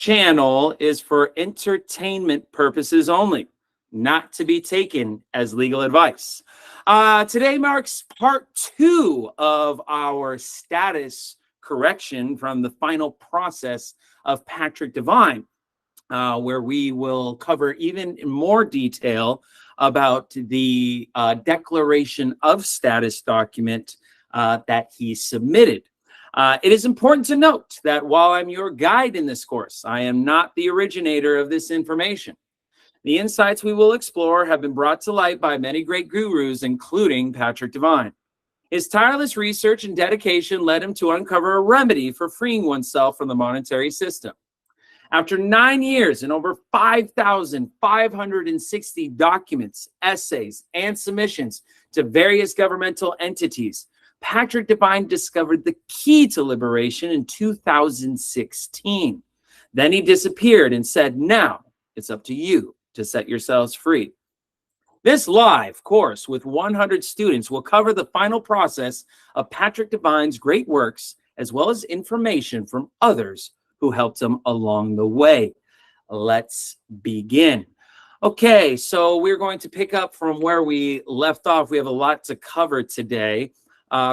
channel is for entertainment purposes only, not to be taken as legal advice. Today marks part 2 of our status correction from the final process of Patrick Devine, where we will cover even in more detail about the declaration of status document that he submitted. It is important to note that while I'm your guide in this course, I am not the originator of this information. The insights we will explore have been brought to light by many great gurus, including Patrick Devine. His tireless research and dedication led him to uncover a remedy for freeing oneself from the monetary system. After 9 years and over 5,560 documents, essays, and submissions to various governmental entities, Patrick Devine discovered the key to liberation in 2016. Then he disappeared and said, "Now it's up to you to set yourselves free." This live course with 100 students will cover the final process of Patrick Devine's great works, as well as information from others who helped him along the way. Let's begin. Okay, so we're going to pick up from where we left off. We have a lot to cover today.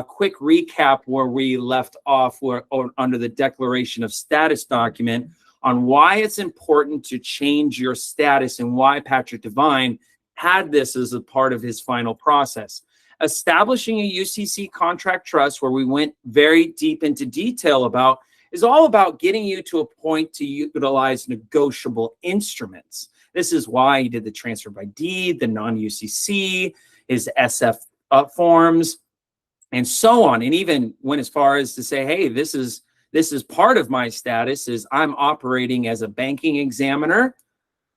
Quick recap where we left off under the declaration of status document on why it's important to change your status and why Patrick Devine had this as a part of his final process. Establishing a UCC contract trust, where we went very deep into detail about, is all about getting you to a point to utilize negotiable instruments. This is why he did the transfer by deed, the non-UCC, his SF forms, and so on. And even went as far as to say, hey, this is part of my status, is I'm operating as a banking examiner,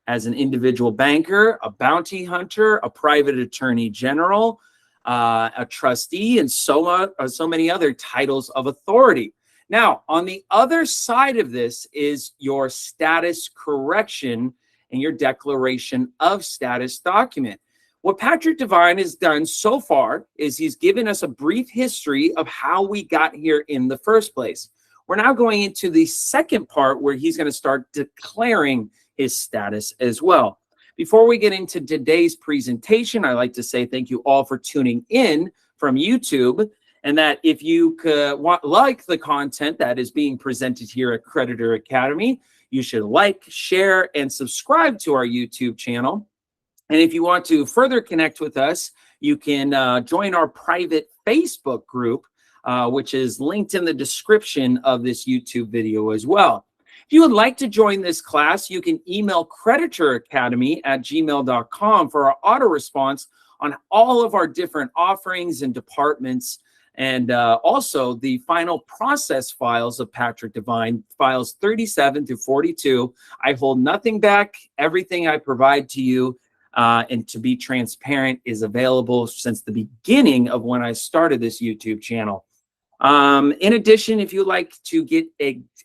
as an individual banker, a bounty hunter, a private attorney general, a trustee, and so many other titles of authority. Now, on the other side of this is your status correction and your declaration of status document. What Patrick Devine has done so far is he's given us a brief history of how we got here in the first place. We're now going into the second part where he's going to start declaring his status as well. Before we get into today's presentation, I'd like to say thank you all for tuning in from YouTube, and that if you like the content that is being presented here at Creditor Academy, you should like, share, and subscribe to our YouTube channel. And if you want to further connect with us, you can join our private Facebook group, which is linked in the description of this YouTube video as well. If you would like to join this class, you can email creditoracademy@gmail.com for our auto response on all of our different offerings and departments, and also the final process files of Patrick Devine, files 37 through 42. I hold nothing back. Everything I provide to you, and to be transparent, is available since the beginning of when I started this YouTube channel. In addition, if you'd like to get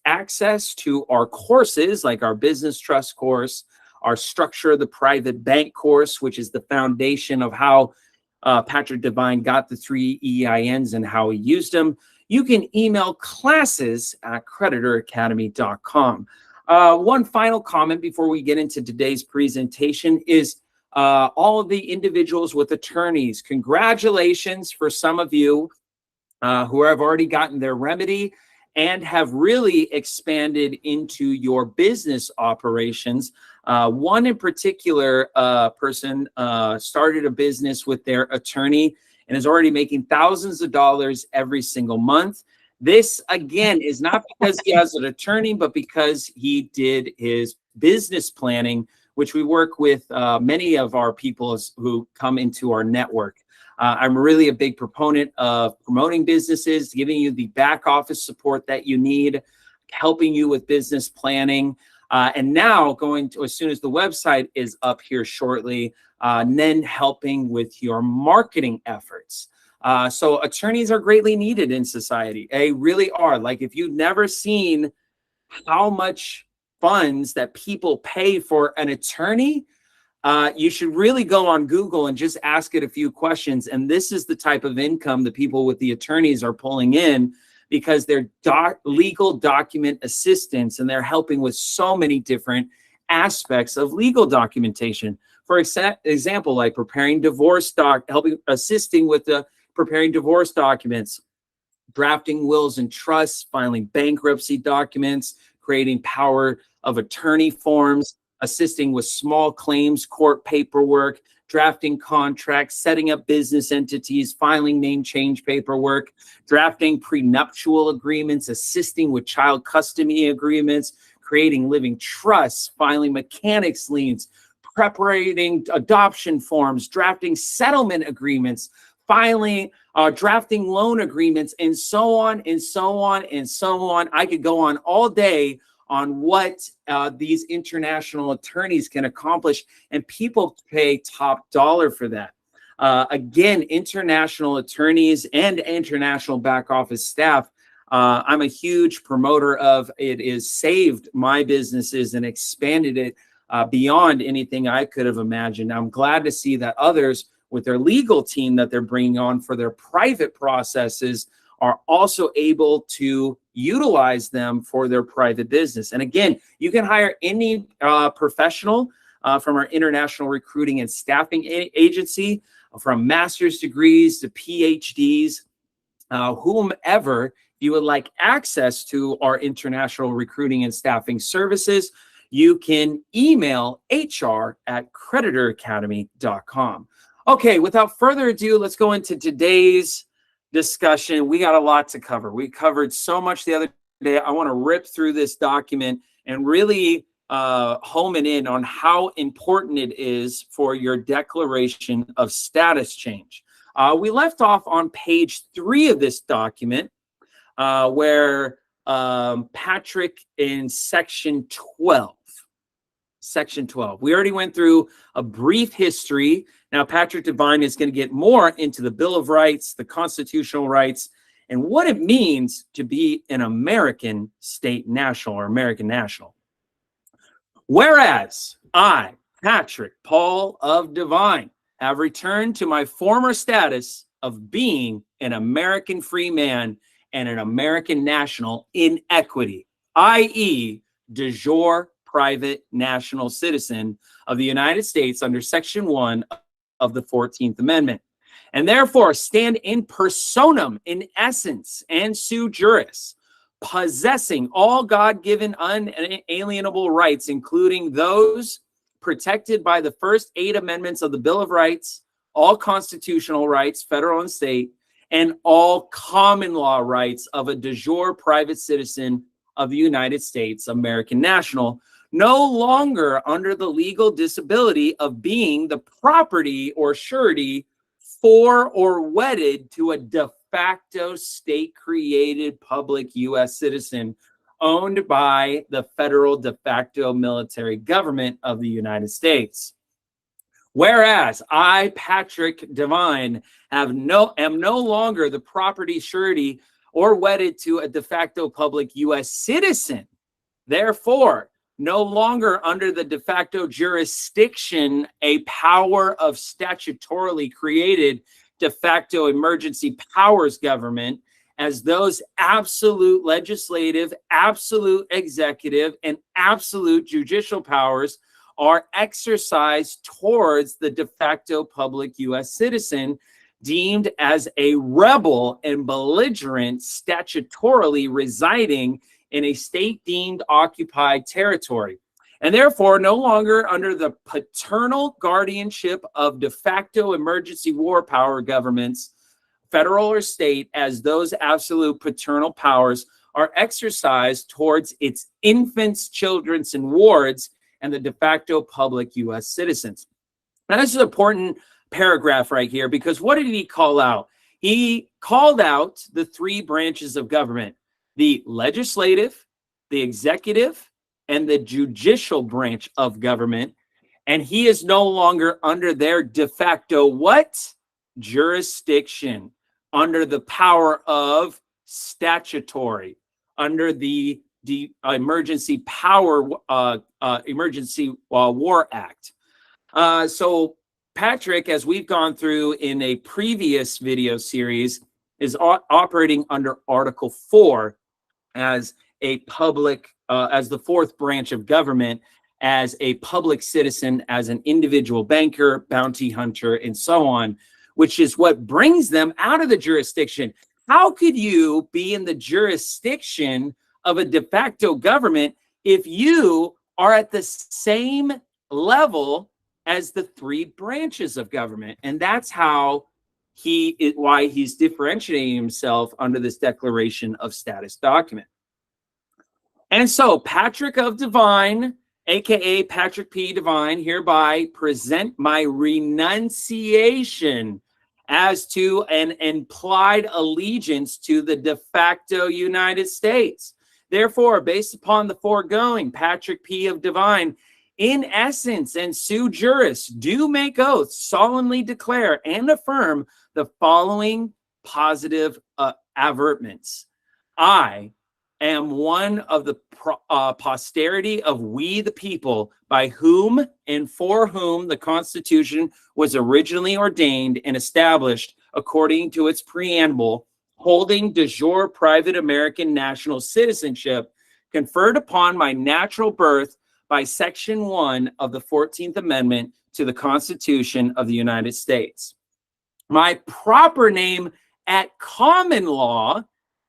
access to our courses, like our business trust course, our structure of the private bank course, which is the foundation of how Patrick Devine got the 3 EINs and how he used them, you can email classes@creditoracademy.com. One final comment before we get into today's presentation is all of the individuals with attorneys. Congratulations for some of you who have already gotten their remedy and have really expanded into your business operations. One in particular person started a business with their attorney and is already making thousands of dollars every single month. This, again, is not because he has an attorney, but because he did his business planning, which we work with many of our people who come into our network. I'm really a big proponent of promoting businesses, giving you the back office support that you need, helping you with business planning, and now going to, as soon as the website is up here shortly, then helping with your marketing efforts. So attorneys are greatly needed in society. They really are. Like, if you've never seen how much funds that people pay for an attorney, you should really go on Google and just ask it a few questions. And this is the type of income the people with the attorneys are pulling in, because they're legal document assistants, and they're helping with so many different aspects of legal documentation. For example, like preparing divorce assisting with the preparing divorce documents, drafting wills and trusts, filing bankruptcy documents, creating power of attorney forms, assisting with small claims court paperwork, drafting contracts, setting up business entities, filing name change paperwork, drafting prenuptial agreements, assisting with child custody agreements, creating living trusts, filing mechanics liens, preparing adoption forms, drafting settlement agreements, filing, drafting loan agreements, and so on and so on and so on. I could go on all day on what these international attorneys can accomplish, and people pay top dollar for that. Again, international attorneys and international back office staff, I'm a huge promoter of. It has saved my businesses and expanded it beyond anything I could have imagined. I'm glad to see that others with their legal team that they're bringing on for their private processes are also able to utilize them for their private business. And again, you can hire any professional from our international recruiting and staffing agency, from master's degrees to PhDs, whomever you would like access to our international recruiting and staffing services, you can email hr@creditoracademy.com. Okay, without further ado, let's go into today's discussion. We got a lot to cover. We covered so much the other day. I want to rip through this document and really home it in on how important it is for your declaration of status change. We left off on page 3 of this document where Patrick in section 12. Section 12. We already went through a brief history. Now, Patrick Devine is going to get more into the Bill of Rights, the constitutional rights, and what it means to be an American state national or American national. Whereas I, Patrick Paul of Devine, have returned to my former status of being an American free man and an American national in equity, i.e., de jure private national citizen of the United States under Section 1 of the 14th Amendment, and therefore stand in personam, in essence, and sui juris, possessing all God-given unalienable rights, including those protected by the first 8 amendments of the Bill of Rights, all constitutional rights, federal and state, and all common law rights of a de jure private citizen of the United States, American national, no longer under the legal disability of being the property or surety for or wedded to a de facto state-created public U.S. citizen owned by the federal de facto military government of the United States. Whereas I, Patrick Devine, am no longer the property surety or wedded to a de facto public U.S. citizen, therefore, no longer under the de facto jurisdiction, a power of statutorily created de facto emergency powers government, as those absolute legislative, absolute executive, and absolute judicial powers are exercised towards the de facto public U.S. citizen deemed as a rebel and belligerent statutorily residing in a state deemed occupied territory, and therefore no longer under the paternal guardianship of de facto emergency war power governments, federal or state, as those absolute paternal powers are exercised towards its infants, children, and wards, and the de facto public U.S. citizens. Now, this is an important paragraph right here, because what did he call out? He called out the 3 branches of government: the legislative, the executive, and the judicial branch of government. And he is no longer under their de facto what? Jurisdiction, under the power of statutory, under the Emergency War Act. So Patrick, as we've gone through in a previous video series, is operating under Article 4 as a public, as the fourth branch of government, as a public citizen, as an individual banker, bounty hunter, and so on, which is what brings them out of the jurisdiction. How could you be in the jurisdiction of a de facto government if you are at the same level as the three branches of government? And that's how why he's differentiating himself under this declaration of status document. And so Patrick of Devine, aka Patrick P. Devine, hereby present my renunciation as to an implied allegiance to the de facto United States. Therefore, based upon the foregoing, Patrick P. of Devine, in essence and sui juris, do make oath, solemnly declare and affirm the following positive avertments. I am one of the posterity of we the people, by whom and for whom the Constitution was originally ordained and established according to its preamble, holding de jure private American national citizenship conferred upon my natural birth by Section 1 of the 14th Amendment to the Constitution of the United States. My proper name at common law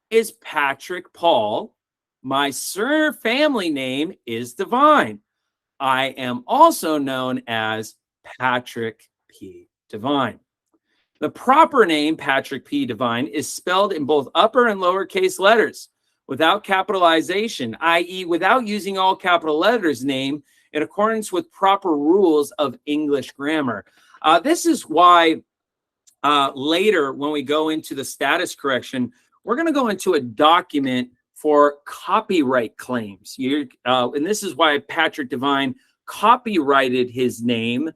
is Patrick Paul. My family name is Devine. I am also known as Patrick P. Devine. The proper name, Patrick P. Devine, is spelled in both upper and lowercase letters without capitalization, i.e. without using all capital letters name, in accordance with proper rules of English grammar. This is why later, when we go into the status correction, we're going to go into a document for copyright claims. And this is why Patrick Devine copyrighted his name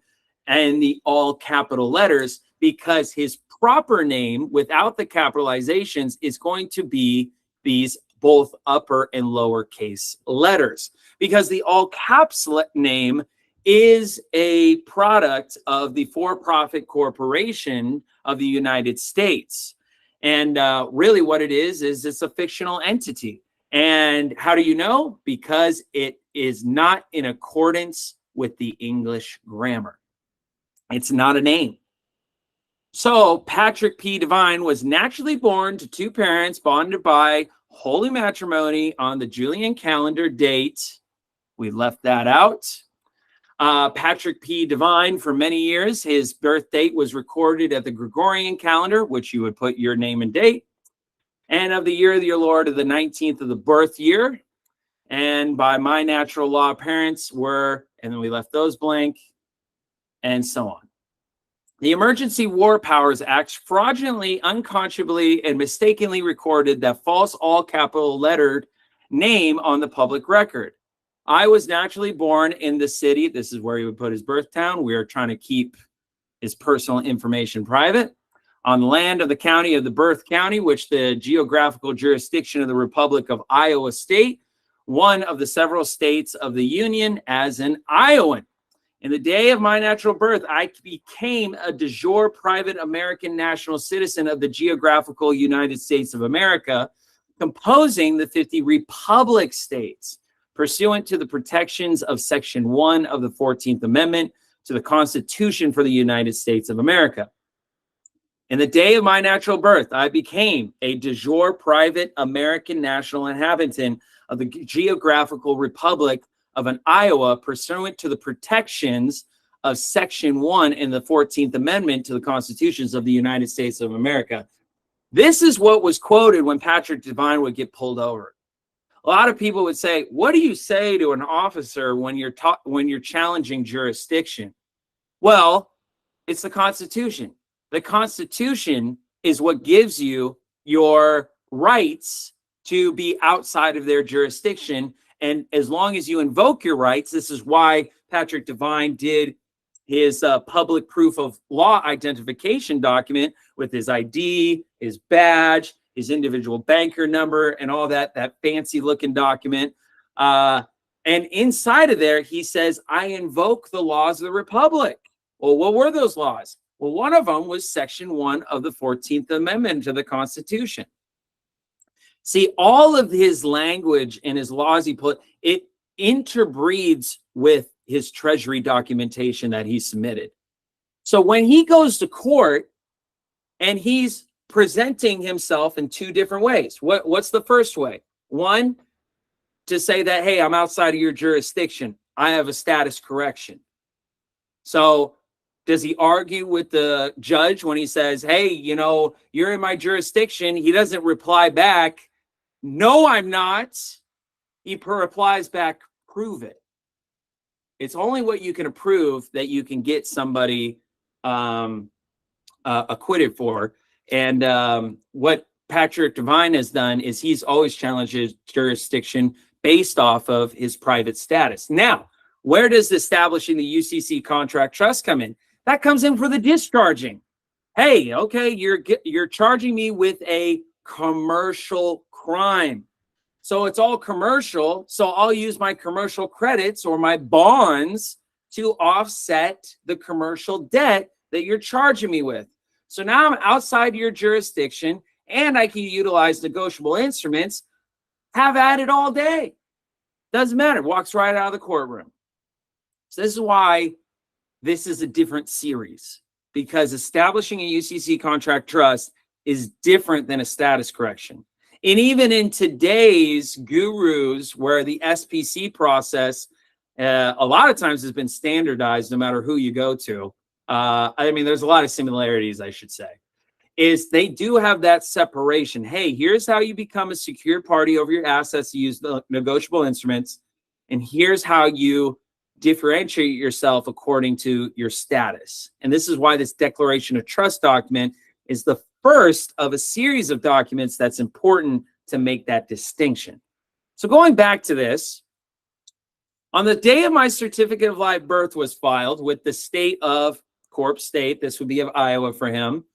and the all capital letters, because his proper name without the capitalizations is going to be these both upper and lowercase letters, because the all caps name is a product of the for-profit corporation of the United States. And really what it is it's a fictional entity. And how do you know? Because it is not in accordance with the English grammar. It's not a name. So Patrick P. Devine was naturally born to two parents bonded by holy matrimony on the Julian calendar date. We left that out. Patrick P. Devine, for many years, his birth date was recorded at the Gregorian calendar, which you would put your name and date, and of the year of your Lord of the 19th of the birth year. And by my natural law, parents were, and then we left those blank, and so on. The Emergency War Powers Act fraudulently, unconscionably, and mistakenly recorded that false all capital lettered name on the public record. I was naturally born in the city. This is where he would put his birth town. We are trying to keep his personal information private. On the land of the county of the birth county, which the geographical jurisdiction of the Republic of Iowa State, one of the several states of the Union, as an Iowan. In the day of my natural birth, I became a de jure private American national citizen of the geographical United States of America, composing the 50 republic states, pursuant to the protections of Section 1 of the 14th Amendment to the Constitution for the United States of America. In the day of my natural birth, I became a de jure private American national inhabitant of the geographical Republic of an Iowa, pursuant to the protections of Section 1 in the 14th Amendment to the Constitutions of the United States of America. This is what was quoted when Patrick Devine would get pulled over. A lot of people would say, what do you say to an officer when you're challenging jurisdiction? Well, it's the Constitution. The Constitution is what gives you your rights to be outside of their jurisdiction. And as long as you invoke your rights, this is why Patrick Devine did his public proof of law identification document with his ID, his badge, his individual banker number, and all that fancy looking document. And inside of there, he says, I invoke the laws of the Republic. Well, what were those laws? Well, one of them was Section 1 of the 14th Amendment to the Constitution. See, all of his language and his laws he put, it interbreeds with his Treasury documentation that he submitted. So when he goes to court and he's presenting himself in two different ways. What's the first way? One, to say that, hey, I'm outside of your jurisdiction. I have a status correction. So does he argue with the judge when he says, hey, you know, you're in my jurisdiction? He doesn't reply back, no, I'm not. He replies back, prove it. It's only what you can prove that you can get somebody acquitted for. And what Patrick Devine has done is he's always challenged his jurisdiction based off of his private status. Now, where does establishing the UCC contract trust come in? That comes in for the discharging. Hey, okay, you're charging me with a commercial crime. So it's all commercial. So I'll use my commercial credits or my bonds to offset the commercial debt that you're charging me with. So now I'm outside your jurisdiction and I can utilize negotiable instruments. Have at it all day. Doesn't matter. Walks right out of the courtroom. So this is why this is a different series, because establishing a UCC contract trust is different than a status correction. And even in today's gurus, where the SPC process a lot of times has been standardized no matter who you go to. I mean, there's a lot of similarities, I should say, is they do have that separation. Hey, here's how you become a secured party over your assets to use the negotiable instruments. And here's how you differentiate yourself according to your status. And this is why this declaration of trust document is the first of a series of documents that's important to make that distinction. So going back to this, on the day of my certificate of live birth was filed with the state of Corp State, this would be of Iowa for him,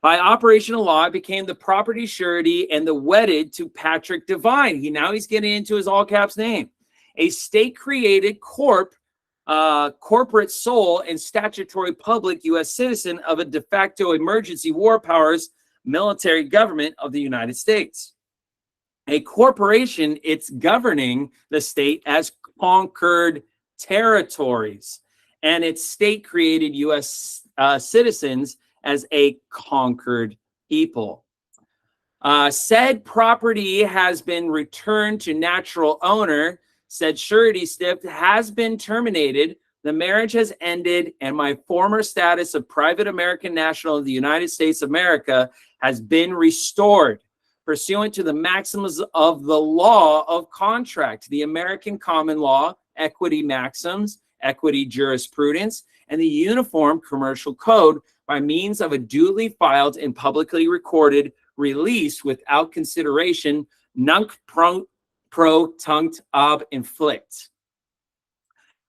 by operational law, I became the property surety and the wedded to Patrick Devine. He's getting into his all caps name, a state created corporate sole and statutory public U.S. citizen of a de facto emergency war powers military government of the United States. A corporation, it's governing the state as conquered territories, and its state created U.S. Citizens as a conquered people. Said property has been returned to natural owner. Said surety stiff has been terminated. The marriage has ended, and my former status of private American national of the United States of America has been restored, pursuant to the maxims of the law of contract, the American common law, equity maxims, equity jurisprudence, and the Uniform Commercial Code, by means of a duly filed and publicly recorded release without consideration, nunc pro tunct ob inflict.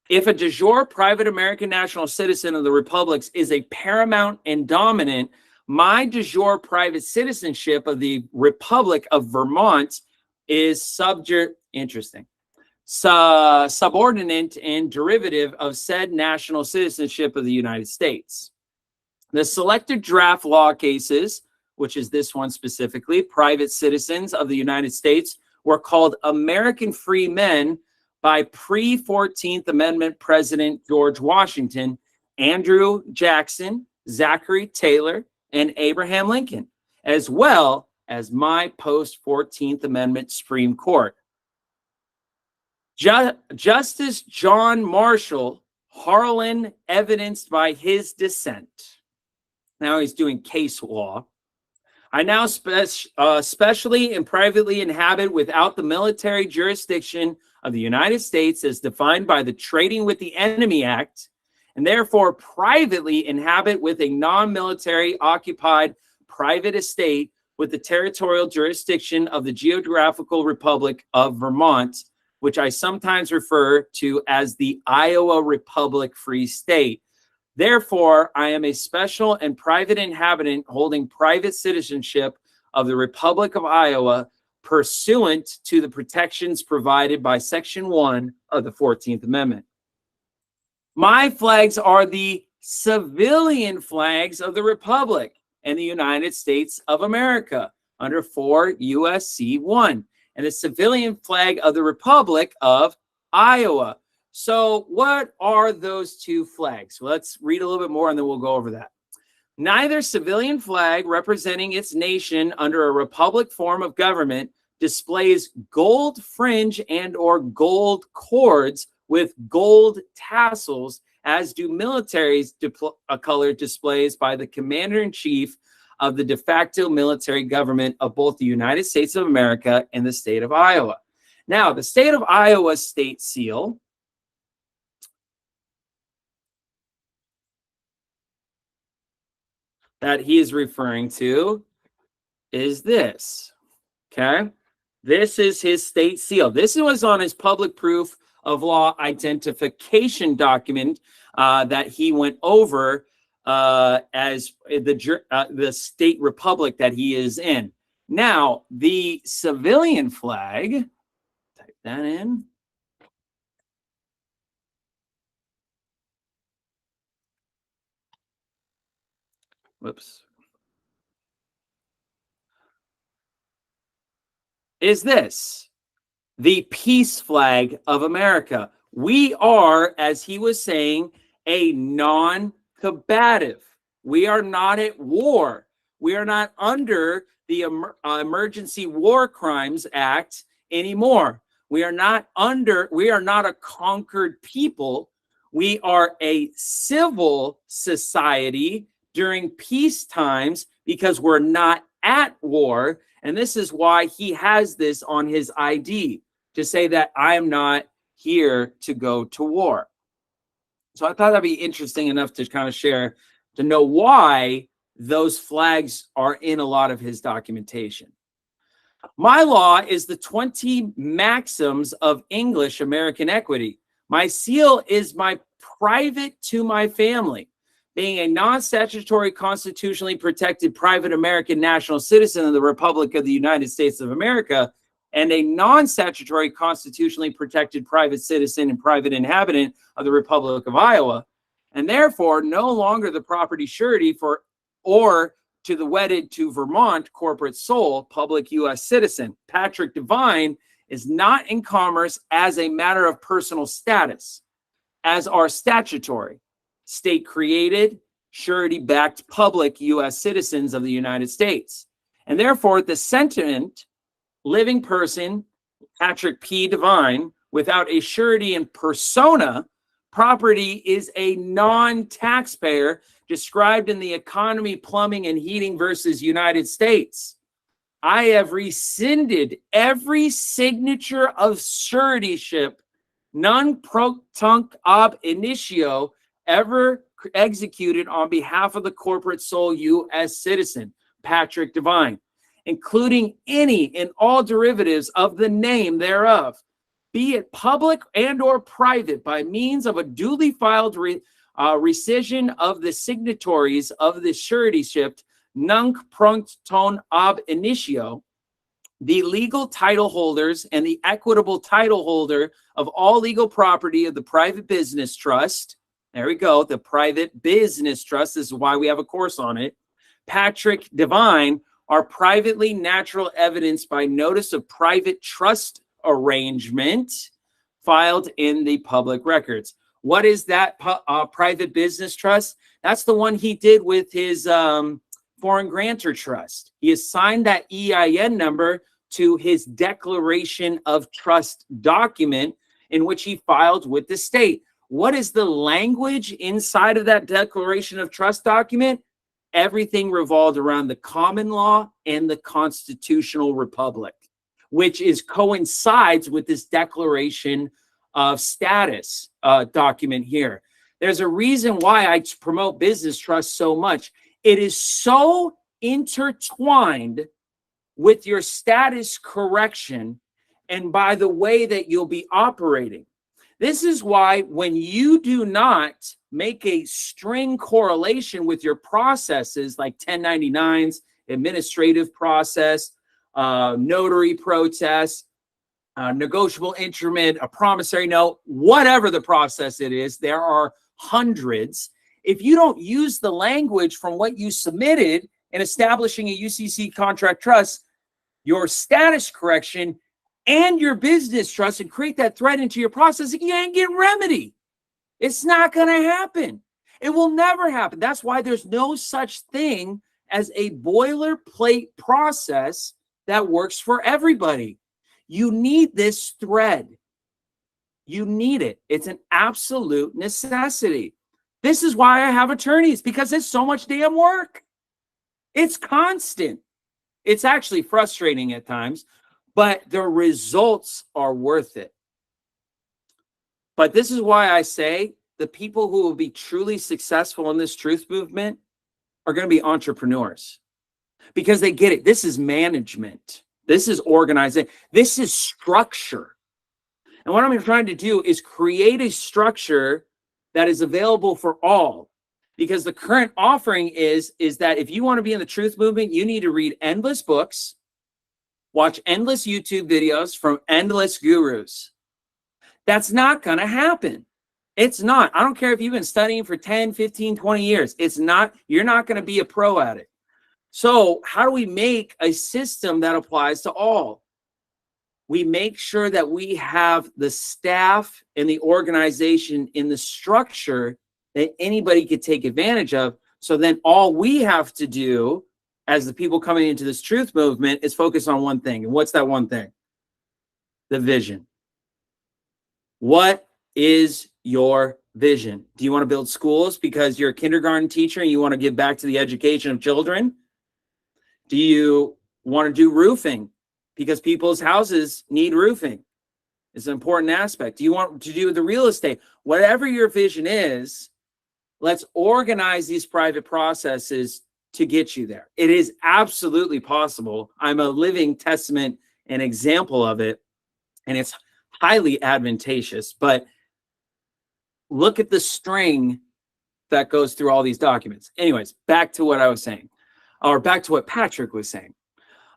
If a de jure private American national citizen of the republics is a paramount and dominant, my de jure private citizenship of the Republic of Vermont is subordinate and derivative of said national citizenship of the United States. The selected draft law cases, which is this one specifically, private citizens of the United States, were called American free men by pre-14th Amendment President George Washington, Andrew Jackson, Zachary Taylor, and Abraham Lincoln, as well as my post-14th Amendment Supreme Court. Justice John Marshall Harlan, evidenced by his dissent. Now he's doing case law. I now specially and privately inhabit without the military jurisdiction of the United States as defined by the Trading with the Enemy Act, and therefore privately inhabit with a non-military occupied private estate with the territorial jurisdiction of the Geographical Republic of Vermont, which I sometimes refer to as the Iowa Republic Free State. Therefore, I am a special and private inhabitant holding private citizenship of the Republic of Iowa pursuant to the protections provided by Section 1 of the 14th Amendment. My flags are the civilian flags of the Republic and the United States of America under 4 U.S.C. 1, and the civilian flag of the Republic of Iowa. So what are those two flags? Well, let's read a little bit more and then we'll go over that. Neither civilian flag representing its nation under a republic form of government displays gold fringe and or gold cords with gold tassels, as do military's color displays by the commander-in-chief of the de facto military government of both the United States of America and the state of Iowa. Now, the state of Iowa's state seal that he is referring to is this, okay? This is his state seal. This was on his public proof of law identification document that he went over as the state republic that he is in. Now, the civilian flag, type that in. Whoops. Is this the peace flag of America? We are, as he was saying, a non-combative. We are not at war. We are not under the Emergency War Crimes Act anymore. We are not a conquered people. We are a civil society during peace times because we're not at war. And this is why he has this on his ID, to say that I am not here to go to war. So I thought that'd be interesting enough to kind of share, to know why those flags are in a lot of his documentation. My law is the 20 maxims of English American equity. My seal is my private to my family. Being a non-statutory constitutionally protected private American national citizen of the Republic of the United States of America, and a non-statutory constitutionally protected private citizen and private inhabitant of the Republic of Iowa, and therefore no longer the property surety for or to the wedded to Vermont corporate sole public U.S. citizen. Patrick Devine is not in commerce as a matter of personal status, as are statutory, state-created, surety-backed public U.S. citizens of the United States. And therefore, the sentient living person, Patrick P. Devine, without a surety in persona, property is a non-taxpayer described in the Economy, Plumbing, and Heating versus United States. I have rescinded every signature of suretyship, non pro tunc ab initio, ever executed on behalf of the corporate sole U.S. citizen, Patrick Devine, including any and all derivatives of the name thereof, be it public and or private, by means of a duly filed rescission of the signatories of the suretyship, nunc proton ab initio, the legal title holders and the equitable title holder of all legal property of the private business trust. There we go, the private business trust. This is why we have a course on it. Patrick Devine are privately natural evidence by notice of private trust arrangement filed in the public records. What is that private business trust? That's the one he did with his foreign grantor trust. He assigned that EIN number to his declaration of trust document in which he filed with the state. What is the language inside of that declaration of trust document? Everything revolved around the common law and the constitutional republic, which coincides with this declaration of status document here. There's a reason why I promote business trust so much. It is so intertwined with your status correction and by the way that you'll be operating. This is why when you do not make a string correlation with your processes like 1099s, administrative process, notary protest, negotiable instrument, a promissory note, whatever the process it is, there are hundreds. If you don't use the language from what you submitted in establishing a UCC contract trust, your status correction, and your business trust, and create that thread into your process, you ain't getting remedy. It's not going to happen. It will never happen. That's why there's no such thing as a boilerplate process that works for everybody. You need this thread. You need it. It's an absolute necessity. This is why I have attorneys, because it's so much damn work. It's constant. It's actually frustrating at times, but the results are worth it. But this is why I say the people who will be truly successful in this truth movement are going to be entrepreneurs, because they get it. This is management. This is organizing. This is structure. And what I'm trying to do is create a structure that is available for all. Because the current offering is that if you want to be in the truth movement, you need to read endless books, watch endless YouTube videos from endless gurus. That's not going to happen. It's not. I don't care if you've been studying for 10, 15, 20 years. It's not. You're not going to be a pro at it. So how do we make a system that applies to all? We make sure that we have the staff and the organization in the structure that anybody could take advantage of. So then all we have to do as the people coming into this truth movement is focus on one thing. And what's that one thing? The vision. What is your vision? Do you want to build schools because you're a kindergarten teacher and you want to give back to the education of children? Do you want to do roofing because people's houses need roofing? It's an important aspect. Do you want to do the real estate? Whatever your vision is, let's organize these private processes to get you there. It is absolutely possible. I'm a living testament and example of it, and it's highly advantageous. But look at the string that goes through all these documents. Anyways, back to what I was saying, or back to what Patrick was saying.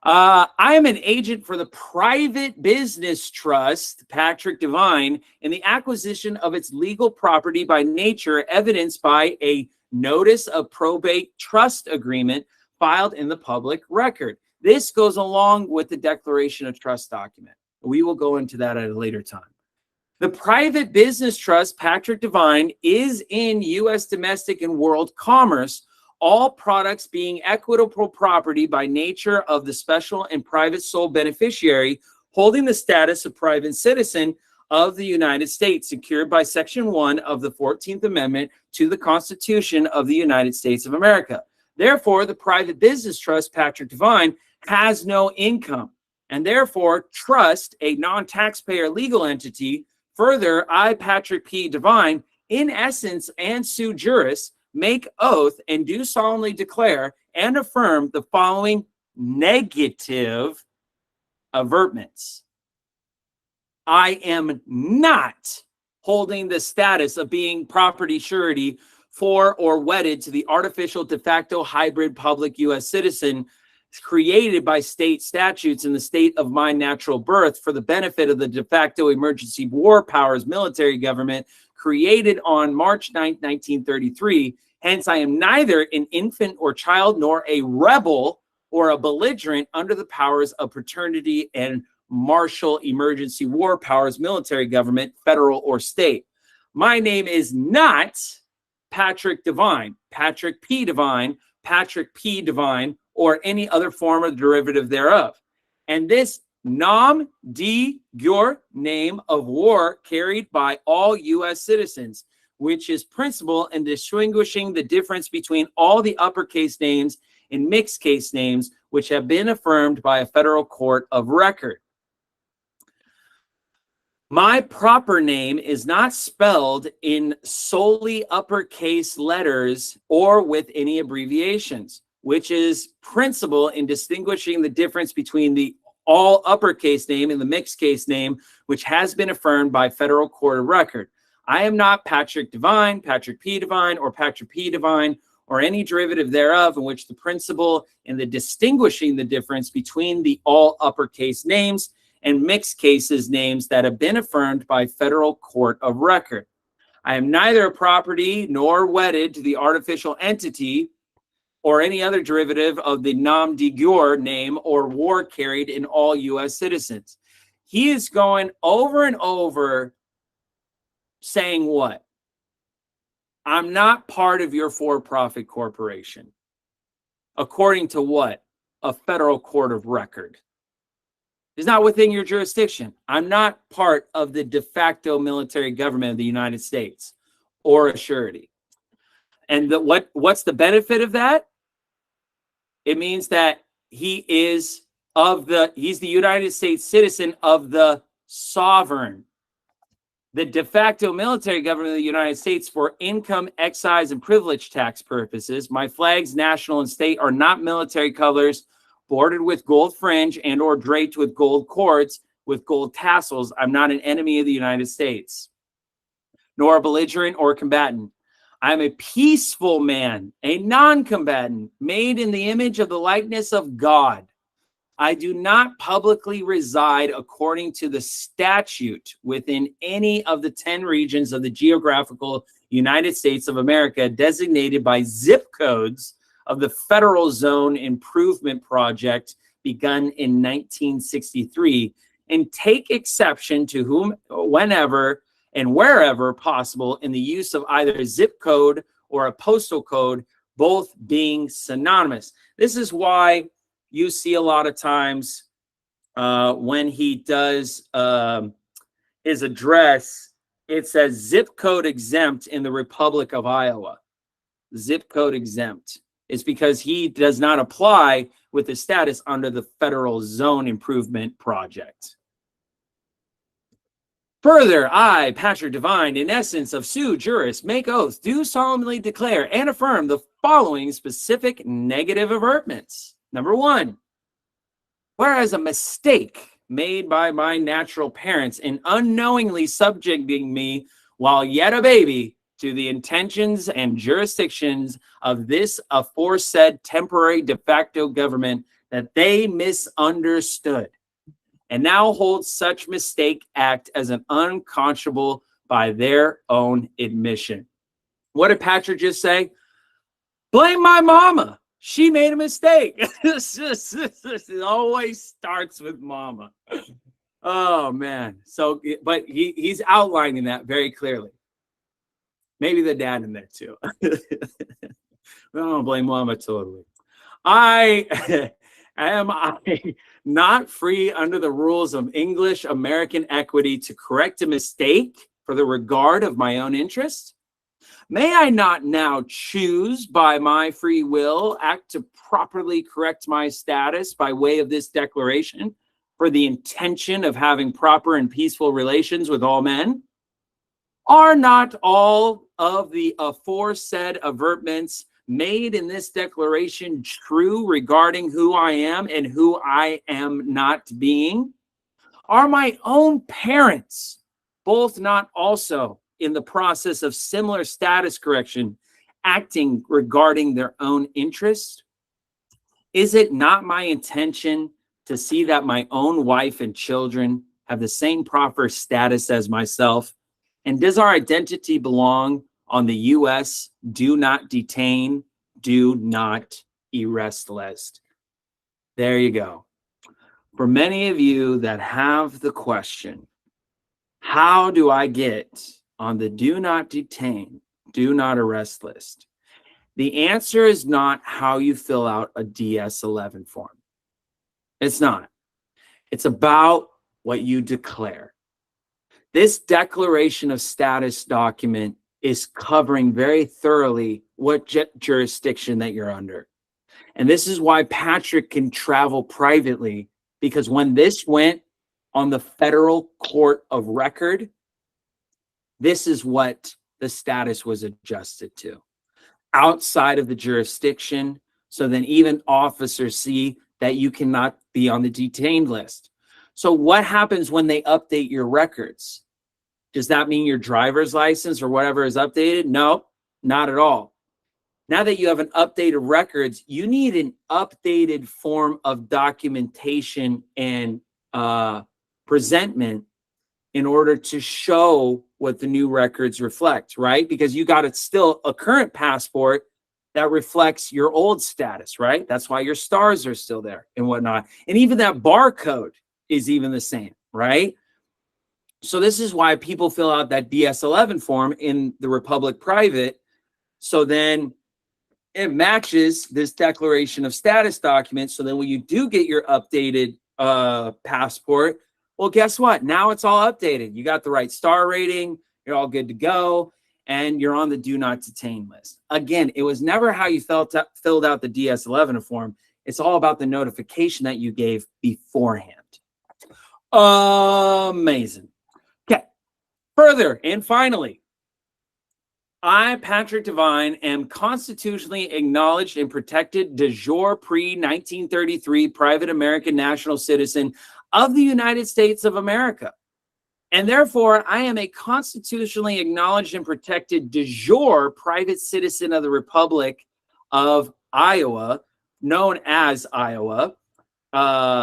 I am an agent for the private business trust, Patrick Devine, in the acquisition of its legal property by nature, evidenced by a notice of probate trust agreement filed in the public record. This goes along with the declaration of trust document. We will go into that at a later time. The private business trust, Patrick Devine, is in U.S. domestic and world commerce, all products being equitable property by nature of the special and private sole beneficiary holding the status of private citizen of the United States, secured by Section 1 of the 14th Amendment to the Constitution of the United States of America. Therefore, the private business trust, Patrick Devine, has no income, and therefore trust, a non-taxpayer legal entity. Further, I, Patrick P. Devine, in essence and sui juris, make oath and do solemnly declare and affirm the following negative avertments. I am not holding the status of being property surety for or wedded to the artificial de facto hybrid public U.S. citizen created by state statutes in the state of my natural birth for the benefit of the de facto emergency war powers military government created on March 9, 1933. Hence, I am neither an infant or child nor a rebel or a belligerent under the powers of paternity and martial emergency war powers military government, federal or state. My name is not Patrick Devine, Patrick P. Devine, Patrick P. Devine, or any other form or derivative thereof. And this nom de guerre, name of war carried by all U.S. citizens, which is principle in distinguishing the difference between all the uppercase names and mixed case names, which have been affirmed by a federal court of record. My proper name is not spelled in solely uppercase letters or with any abbreviations, which is principle in distinguishing the difference between the all uppercase name and the mixed case name, which has been affirmed by federal court of record. I am not Patrick Devine, Patrick P. Devine, or Patrick P. Devine, or any derivative thereof, in which the principle in the distinguishing the difference between the all uppercase names and mixed cases names that have been affirmed by federal court of record. I am neither a property nor wedded to the artificial entity or any other derivative of the nom de guerre name or war carried in all U.S. citizens. He is going over and over saying what? I'm not part of your for-profit corporation. According to what? A federal court of record. It's not within your jurisdiction. I'm not part of the de facto military government of the United States or a surety. And what's the benefit of that? It means that he's the United States citizen of the sovereign. The de facto military government of the United States for income, excise, and privilege tax purposes. My flags, national and state, are not military colors bordered with gold fringe and or draped with gold cords with gold tassels. I'm not an enemy of the United States, nor a belligerent or combatant. I'm a peaceful man, a non-combatant, made in the image of the likeness of God. I do not publicly reside according to the statute within any of the 10 regions of the geographical United States of America designated by zip codes of the Federal Zone Improvement Project begun in 1963, and take exception to whenever and wherever possible in the use of either a zip code or a postal code, both being synonymous. This is why you see a lot of times when he does his address, it says zip code exempt in the Republic of Iowa. Zip code exempt. It's because he does not apply with the status under the Federal Zone Improvement Project. Further, I, Patrick Devine, in essence of sui juris, make oath, do solemnly declare and affirm the following specific negative avertments. Number 1, whereas a mistake made by my natural parents in unknowingly subjecting me while yet a baby to the intentions and jurisdictions of this aforesaid temporary de facto government that they misunderstood, and now hold such mistake act as an unconscionable by their own admission. What did Patrick just say? Blame my mama. She made a mistake. It always starts with mama. Oh, man. So, but he's outlining that very clearly. Maybe the dad in there, too. I don't blame mama totally. Am I not free under the rules of English American equity to correct a mistake for the regard of my own interest? May I not now choose by my free will act to properly correct my status by way of this declaration for the intention of having proper and peaceful relations with all men? Are not all of the aforesaid avertments made in this declaration true regarding who I am and who I am not being? Are my own parents both not also in the process of similar status correction acting regarding their own interest? Is it not my intention to see that my own wife and children have the same proper status as myself? And does our identity belong on the U.S. do not detain, do not arrest list? There you go. For many of you that have the question, how do I get on the do not detain, do not arrest list? The answer is not how you fill out a DS-11 form. It's not. It's about what you declare. This declaration of status document is covering very thoroughly what jurisdiction that you're under. And this is why Patrick can travel privately, because when this went on the federal court of record, this is what the status was adjusted to. Outside of the jurisdiction, so then even officers see that you cannot be on the detained list. So what happens when they update your records? Does that mean your driver's license or whatever is updated? No, not at all. Now that you have an updated records, you need an updated form of documentation and presentment in order to show what the new records reflect, right? Because you got still a current passport that reflects your old status, right? That's why your stars are still there and whatnot. And even that barcode is even the same, right? So this is why people fill out that DS-11 form in the Republic Private. So then it matches this declaration of status document. So then when you do get your updated passport, well, guess what? Now it's all updated. You got the right star rating. You're all good to go. And you're on the do not detain list. Again, it was never how you filled out the DS-11 form. It's all about the notification that you gave beforehand. Amazing. Okay. Further and finally, I, Patrick Devine, am constitutionally acknowledged and protected de jure pre-1933 private American national citizen of the United States of America. And therefore, I am a constitutionally acknowledged and protected de jure private citizen of the Republic of Iowa, known as Iowa,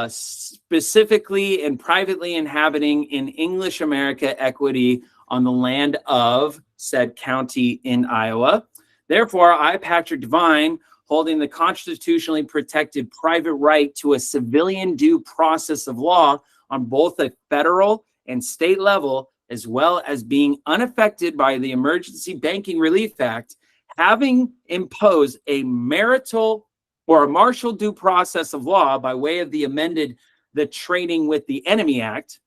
specifically and privately inhabiting in English America equity on the land of said county in Iowa. Therefore, I, Patrick Devine, holding the constitutionally protected private right to a civilian due process of law on both a federal and state level, as well as being unaffected by the Emergency Banking Relief Act, having imposed a marital or a martial due process of law by way of the amended the Trading with the Enemy Act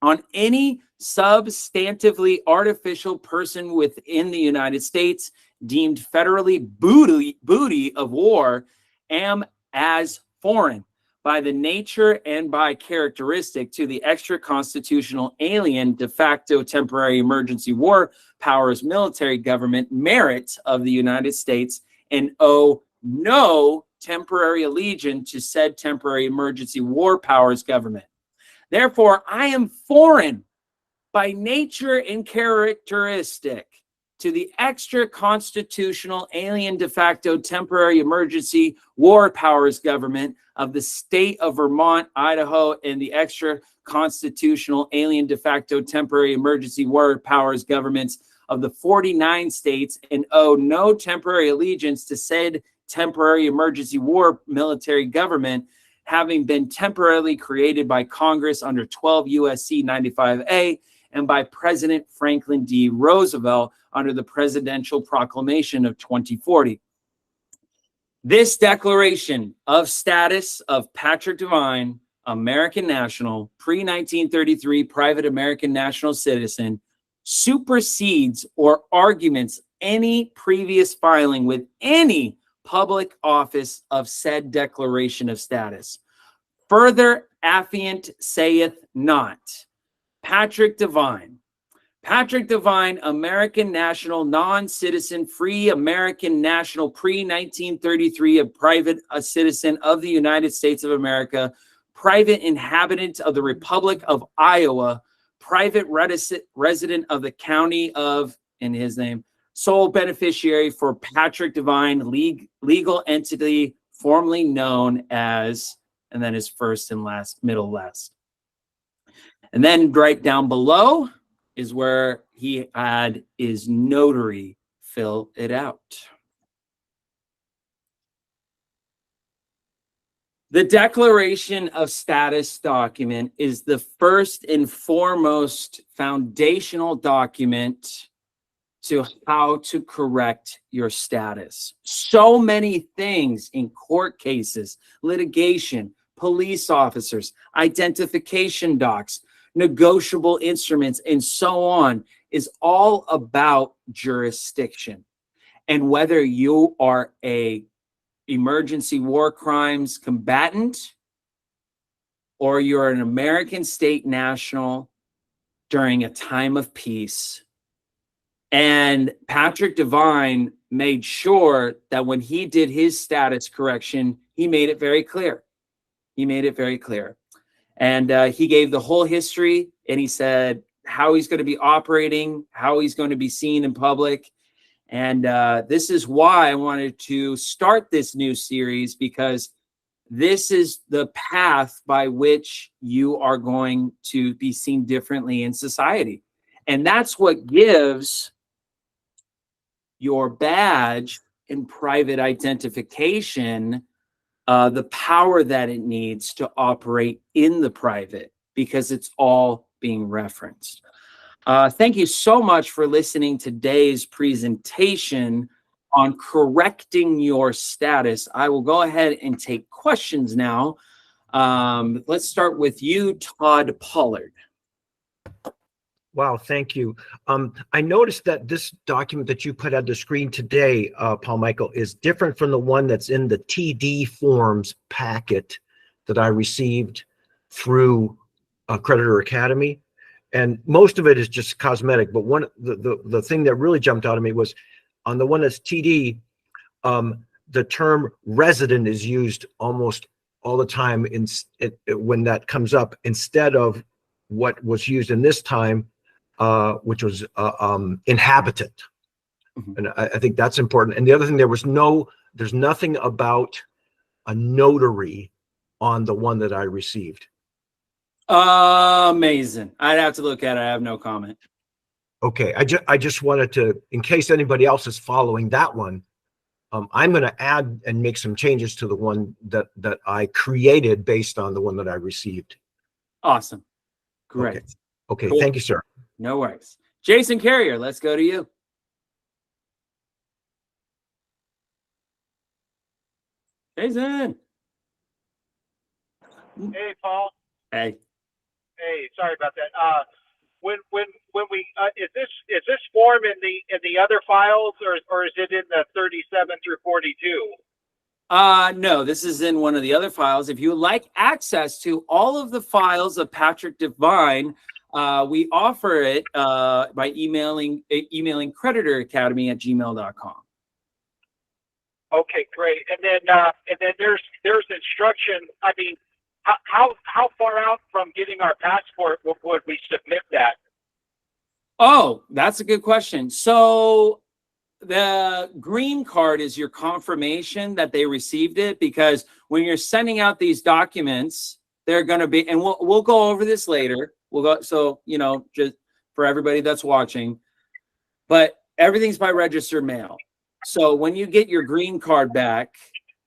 on any substantively artificial person within the United States deemed federally booty of war, am as foreign by the nature and by characteristic to the extra constitutional alien de facto temporary emergency war powers military government merits of the United States, and owe no temporary allegiance to said temporary emergency war powers government. Therefore, I am foreign by nature and characteristic to the extra constitutional alien de facto temporary emergency war powers government of the state of Vermont, Idaho, and the extra constitutional alien de facto temporary emergency war powers governments of the 49 states, and owe no temporary allegiance to said temporary emergency war military government, having been temporarily created by Congress under 12 U.S.C. 95A and by President Franklin D. Roosevelt under the Presidential Proclamation of 2040. This declaration of status of Patrick Devine, American national, pre-1933 private American national citizen, supersedes or arguments any previous filing with any public office of said declaration of status. Further affiant saith not. Patrick Devine, American national, non-citizen, free American national, pre-1933, a private citizen of the United States of America, private inhabitant of the Republic of Iowa, private resident of the county of, in his name, sole beneficiary for Patrick Devine, legal entity formerly known as, and then his first and last, middle last. And then right down below is where he had his notary fill it out. The Declaration of Status document is the first and foremost foundational document to how to correct your status. So many things in court cases, litigation, police officers, identification docs, negotiable instruments, and so on, is all about jurisdiction. And whether you are a emergency war crimes combatant or you're an American state national during a time of peace. And Patrick Devine made sure that when he did his status correction, he made it very clear. He made it very clear. And he gave the whole history, and he said how he's going to be operating, how he's going to be seen in public. And this is why I wanted to start this new series, because this is the path by which you are going to be seen differently in society. And that's what gives your badge and private identification the power that it needs to operate in the private, because it's all being referenced. Thank you so much for listening to today's presentation on correcting your status. I will go ahead and take questions now. Let's start with you, Todd Pollard. Wow, thank you. I noticed that this document that you put on the screen today, Paul Michael, is different from the one that's in the TD Forms packet that I received through Creditor Academy. And most of it is just cosmetic, but the thing that really jumped out at me was on the one that's TD, the term resident is used almost all the time when that comes up, instead of what was used in this time, which was inhabitant. Mm-hmm. And I think that's important. And the other thing, there's nothing about a notary on the one that I received. Amazing. I'd have to look at it. I have no comment. Okay, I just wanted to, in case anybody else is following that one, I'm going to add and make some changes to the one that I created based on the one that I received. Awesome. Great. Okay. Cool. Thank you, sir. No worries. Jason Carrier, let's go to you. Jason. Hey, Paul. Hey. Hey, sorry about that. When we is this form in the other files, or is it in the 37 through 42? No, this is in one of the other files. If you would like access to all of the files of Patrick Devine, we offer it by emailing creditoracademy@gmail.com. Okay, great. And then there's instruction. I mean, how far out from getting our passport would we submit that? Oh, that's a good question. So the green card is your confirmation that they received it, because when you're sending out these documents, they're going to be, and we'll go over this later. We'll go, so, you know, just for everybody that's watching, but everything's by registered mail. So when you get your green card back,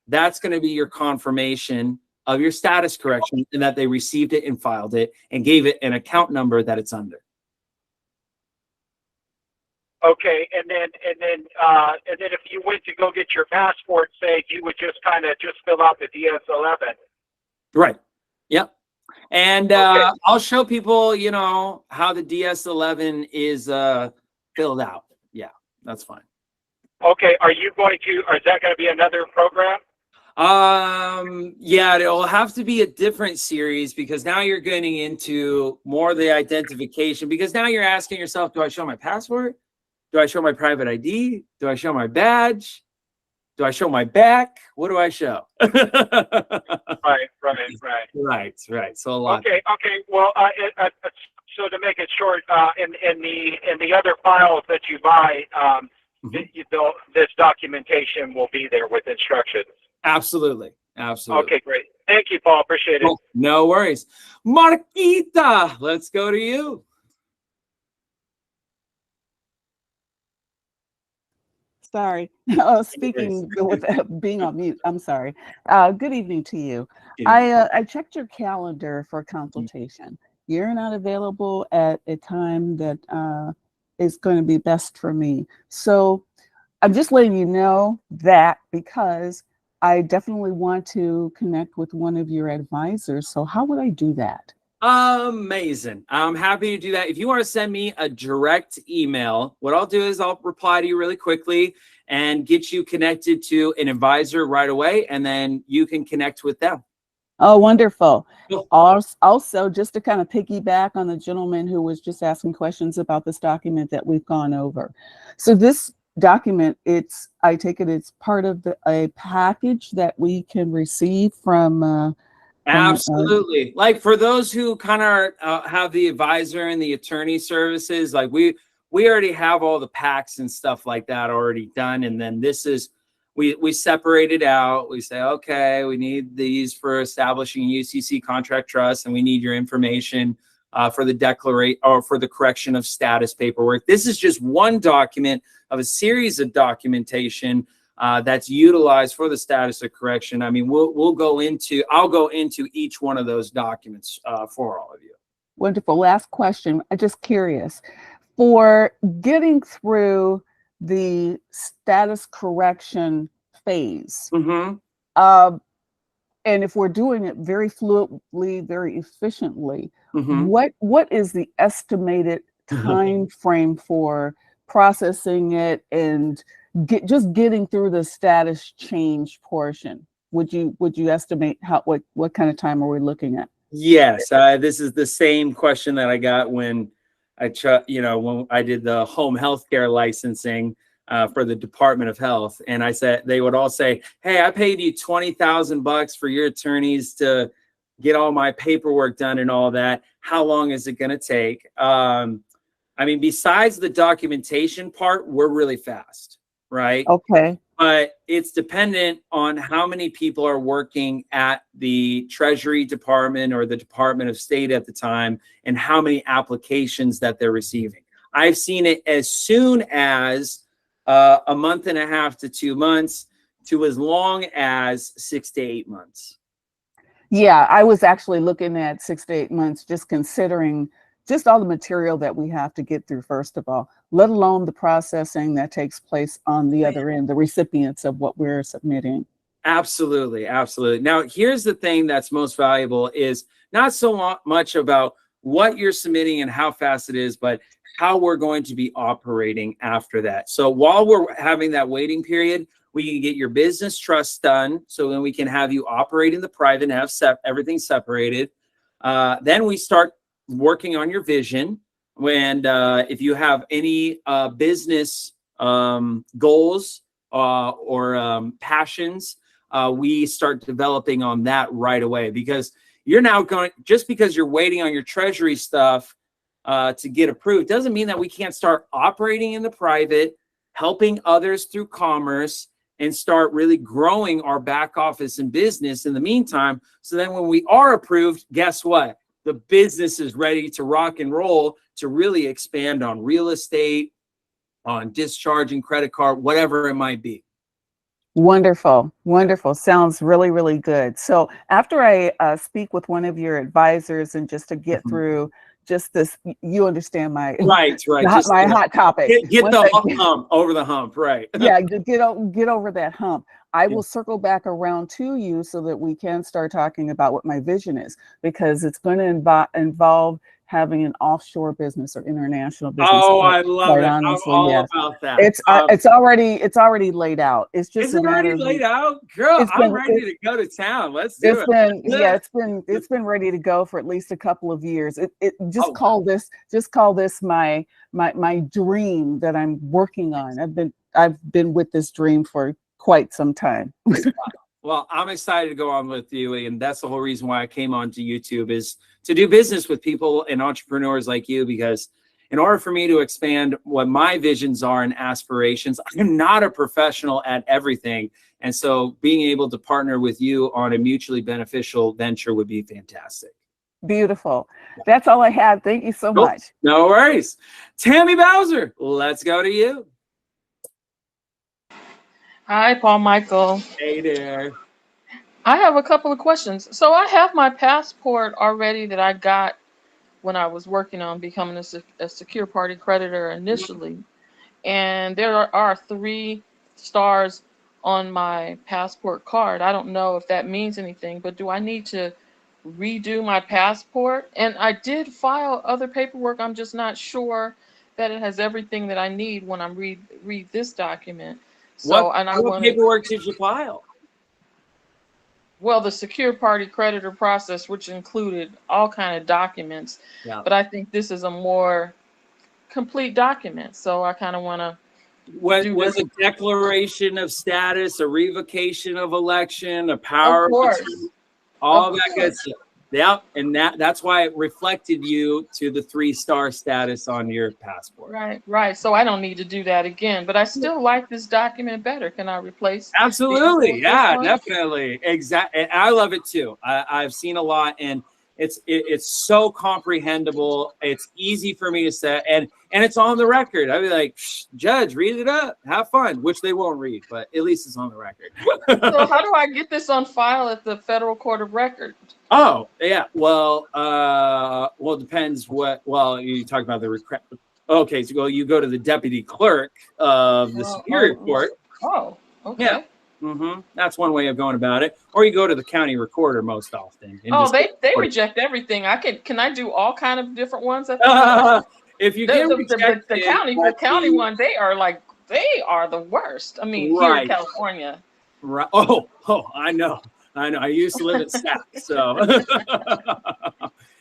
that's going to be your confirmation of your status correction and that they received it and filed it and gave it an account number that it's under. Okay, and then if you went to go get your passport, say, you would just fill out the DS-11. Right. Yep. And okay. I'll show people, you know, how the DS-11 is filled out. Yeah, that's fine. Okay, is that going to be another program? Yeah, it'll have to be a different series, because now you're getting into more of the identification, because now you're asking yourself, do I show my passport? Do I show my private ID? Do I show my badge? Do I show my back? What do I show? Right. So a lot. Okay. Well, so to make it short, in the other files that you buy, this documentation will be there with instructions. Absolutely. Okay, great. Thank you, Paul. Appreciate it. Oh, no worries. Marquita, let's go to you. Sorry, speaking with being on mute. I'm sorry. Good evening to you. I checked your calendar for consultation. You're not available at a time that is going to be best for me. So I'm just letting you know that, because I definitely want to connect with one of your advisors. So how would I do that? Amazing. I'm happy to do that. If you want to send me a direct email, what I'll do is I'll reply to you really quickly and get you connected to an advisor right away, and then you can connect with them. Oh, wonderful. Cool. Also, just to kind of piggyback on the gentleman who was just asking questions about this document that we've gone over. So this document, I take it it's part of a package that we can receive from absolutely. Like for those who kind of have the advisor and the attorney services, like we already have all the packs and stuff like that already done. And then this is, we separate it out. We say, okay, we need these for establishing UCC contract trust, and we need your information for the declaration or for the correction of status paperwork. This is just one document of a series of documentation that's utilized for the status of correction. I mean, I'll go into each one of those documents for all of you. Wonderful. Last question. I'm just curious, for getting through the status correction phase, and if we're doing it very fluidly, very efficiently, what is the estimated time frame for processing it and just getting through the status change portion? Would you estimate what kind of time are we looking at? Yes, this is the same question that I got when when I did the home healthcare licensing for the Department of Health, and I said they would all say, "Hey, I paid you $20,000 for your attorneys to get all my paperwork done and all that. How long is it going to take?" I mean, besides the documentation part, we're really fast, right? Okay. But it's dependent on how many people are working at the Treasury Department or the Department of State at the time and how many applications that they're receiving. I've seen it as soon as a month and a half to 2 months to as long as 6 to 8 months. Yeah, I was actually looking at 6 to 8 months, just considering just all the material that we have to get through, first of all, let alone the processing that takes place on the other end, the recipients of what we're submitting. Absolutely, absolutely. Now, here's the thing that's most valuable is not so much about what you're submitting and how fast it is, but how we're going to be operating after that. So while we're having that waiting period, we can get your business trust done, so then we can have you operate in the private and have everything separated. Then we start working on your vision. When if you have any business goals or passions, we start developing on that right away, because you're now going, just because you're waiting on your treasury stuff to get approved doesn't mean that we can't start operating in the private, helping others through commerce, and start really growing our back office and business in the meantime. So then when we are approved, guess what? The business is ready to rock and roll to really expand on real estate, on discharging credit card, whatever it might be. Wonderful. Wonderful. Sounds really, really good. So after I speak with one of your advisors, and just to get through just this, you understand my right. my hot topic. Get the hump over the hump, right? Yeah, get over that hump. I will circle back around to you so that we can start talking about what my vision is, because it's going to involve having an offshore business or international business. Oh, I love it. Honestly, I'm all about that. It's already laid out. It's just is it already laid out, girl? I'm ready to go to town. Let's do it. Yeah, it's been ready to go for at least a couple of years. Call this my dream that I'm working on. I've been with this dream for quite some time. Well, I'm excited to go on with you, and that's the whole reason why I came onto YouTube, is to do business with people and entrepreneurs like you, because in order for me to expand what my visions are and aspirations, I'm not a professional at everything. And so being able to partner with you on a mutually beneficial venture would be fantastic. Beautiful. That's all I have. Thank you so much. No worries. Tammy Bowser, let's go to you. Hi, Paul Michael. Hey there. I have a couple of questions. So I have my passport already that I got when I was working on becoming a secure party creditor initially. And there are 3 stars on my passport card. I don't know if that means anything, but do I need to redo my passport? And I did file other paperwork. I'm just not sure that it has everything that I need when I read this document. So, what paperwork did you file? Well, the secure party creditor process, which included all kind of documents, but I think this is a more complete document. So I kind of want to. Was a declaration of status, a revocation of election, a power of attorney, all that good stuff. Yeah, and that's why it reflected you to the 3-star status on your passport. Right. So I don't need to do that again, but I still like this document better. Can I replace? Absolutely, yeah, definitely, exactly. I love it too. I've seen a lot, and it's so comprehensible. It's easy for me to say, and it's on the record. I'd be like, Judge, read it up, have fun, which they won't read, but at least it's on the record. So how do I get this on file at the Federal Court of Record? Oh, yeah. Well, it depends what. Well, you talk about the request. Okay, so you go to the deputy clerk of the Superior Court. Oh, okay. Yeah. That's one way of going about it. Or you go to the county recorder most often. They reject everything. Can I do all kind of different ones? If you get rejected, the county one, they are the worst. I mean, here in California. Right. Oh, I know. I used to live in Stack, so.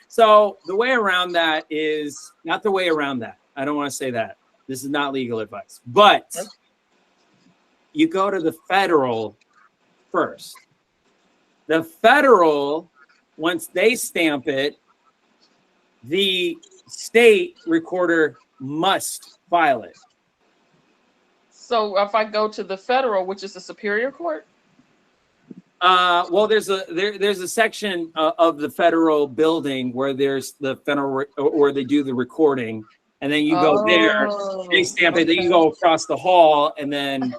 So the way around that is not the way around that. I don't want to say that. This is not legal advice, but you go to the federal first. The federal, once they stamp it, the state recorder must file it. So if I go to the federal, which is the Superior Court? Well, there's a section of the federal building where there's the federal where they do the recording, and then you go there, they stamp it, then you go across the hall and then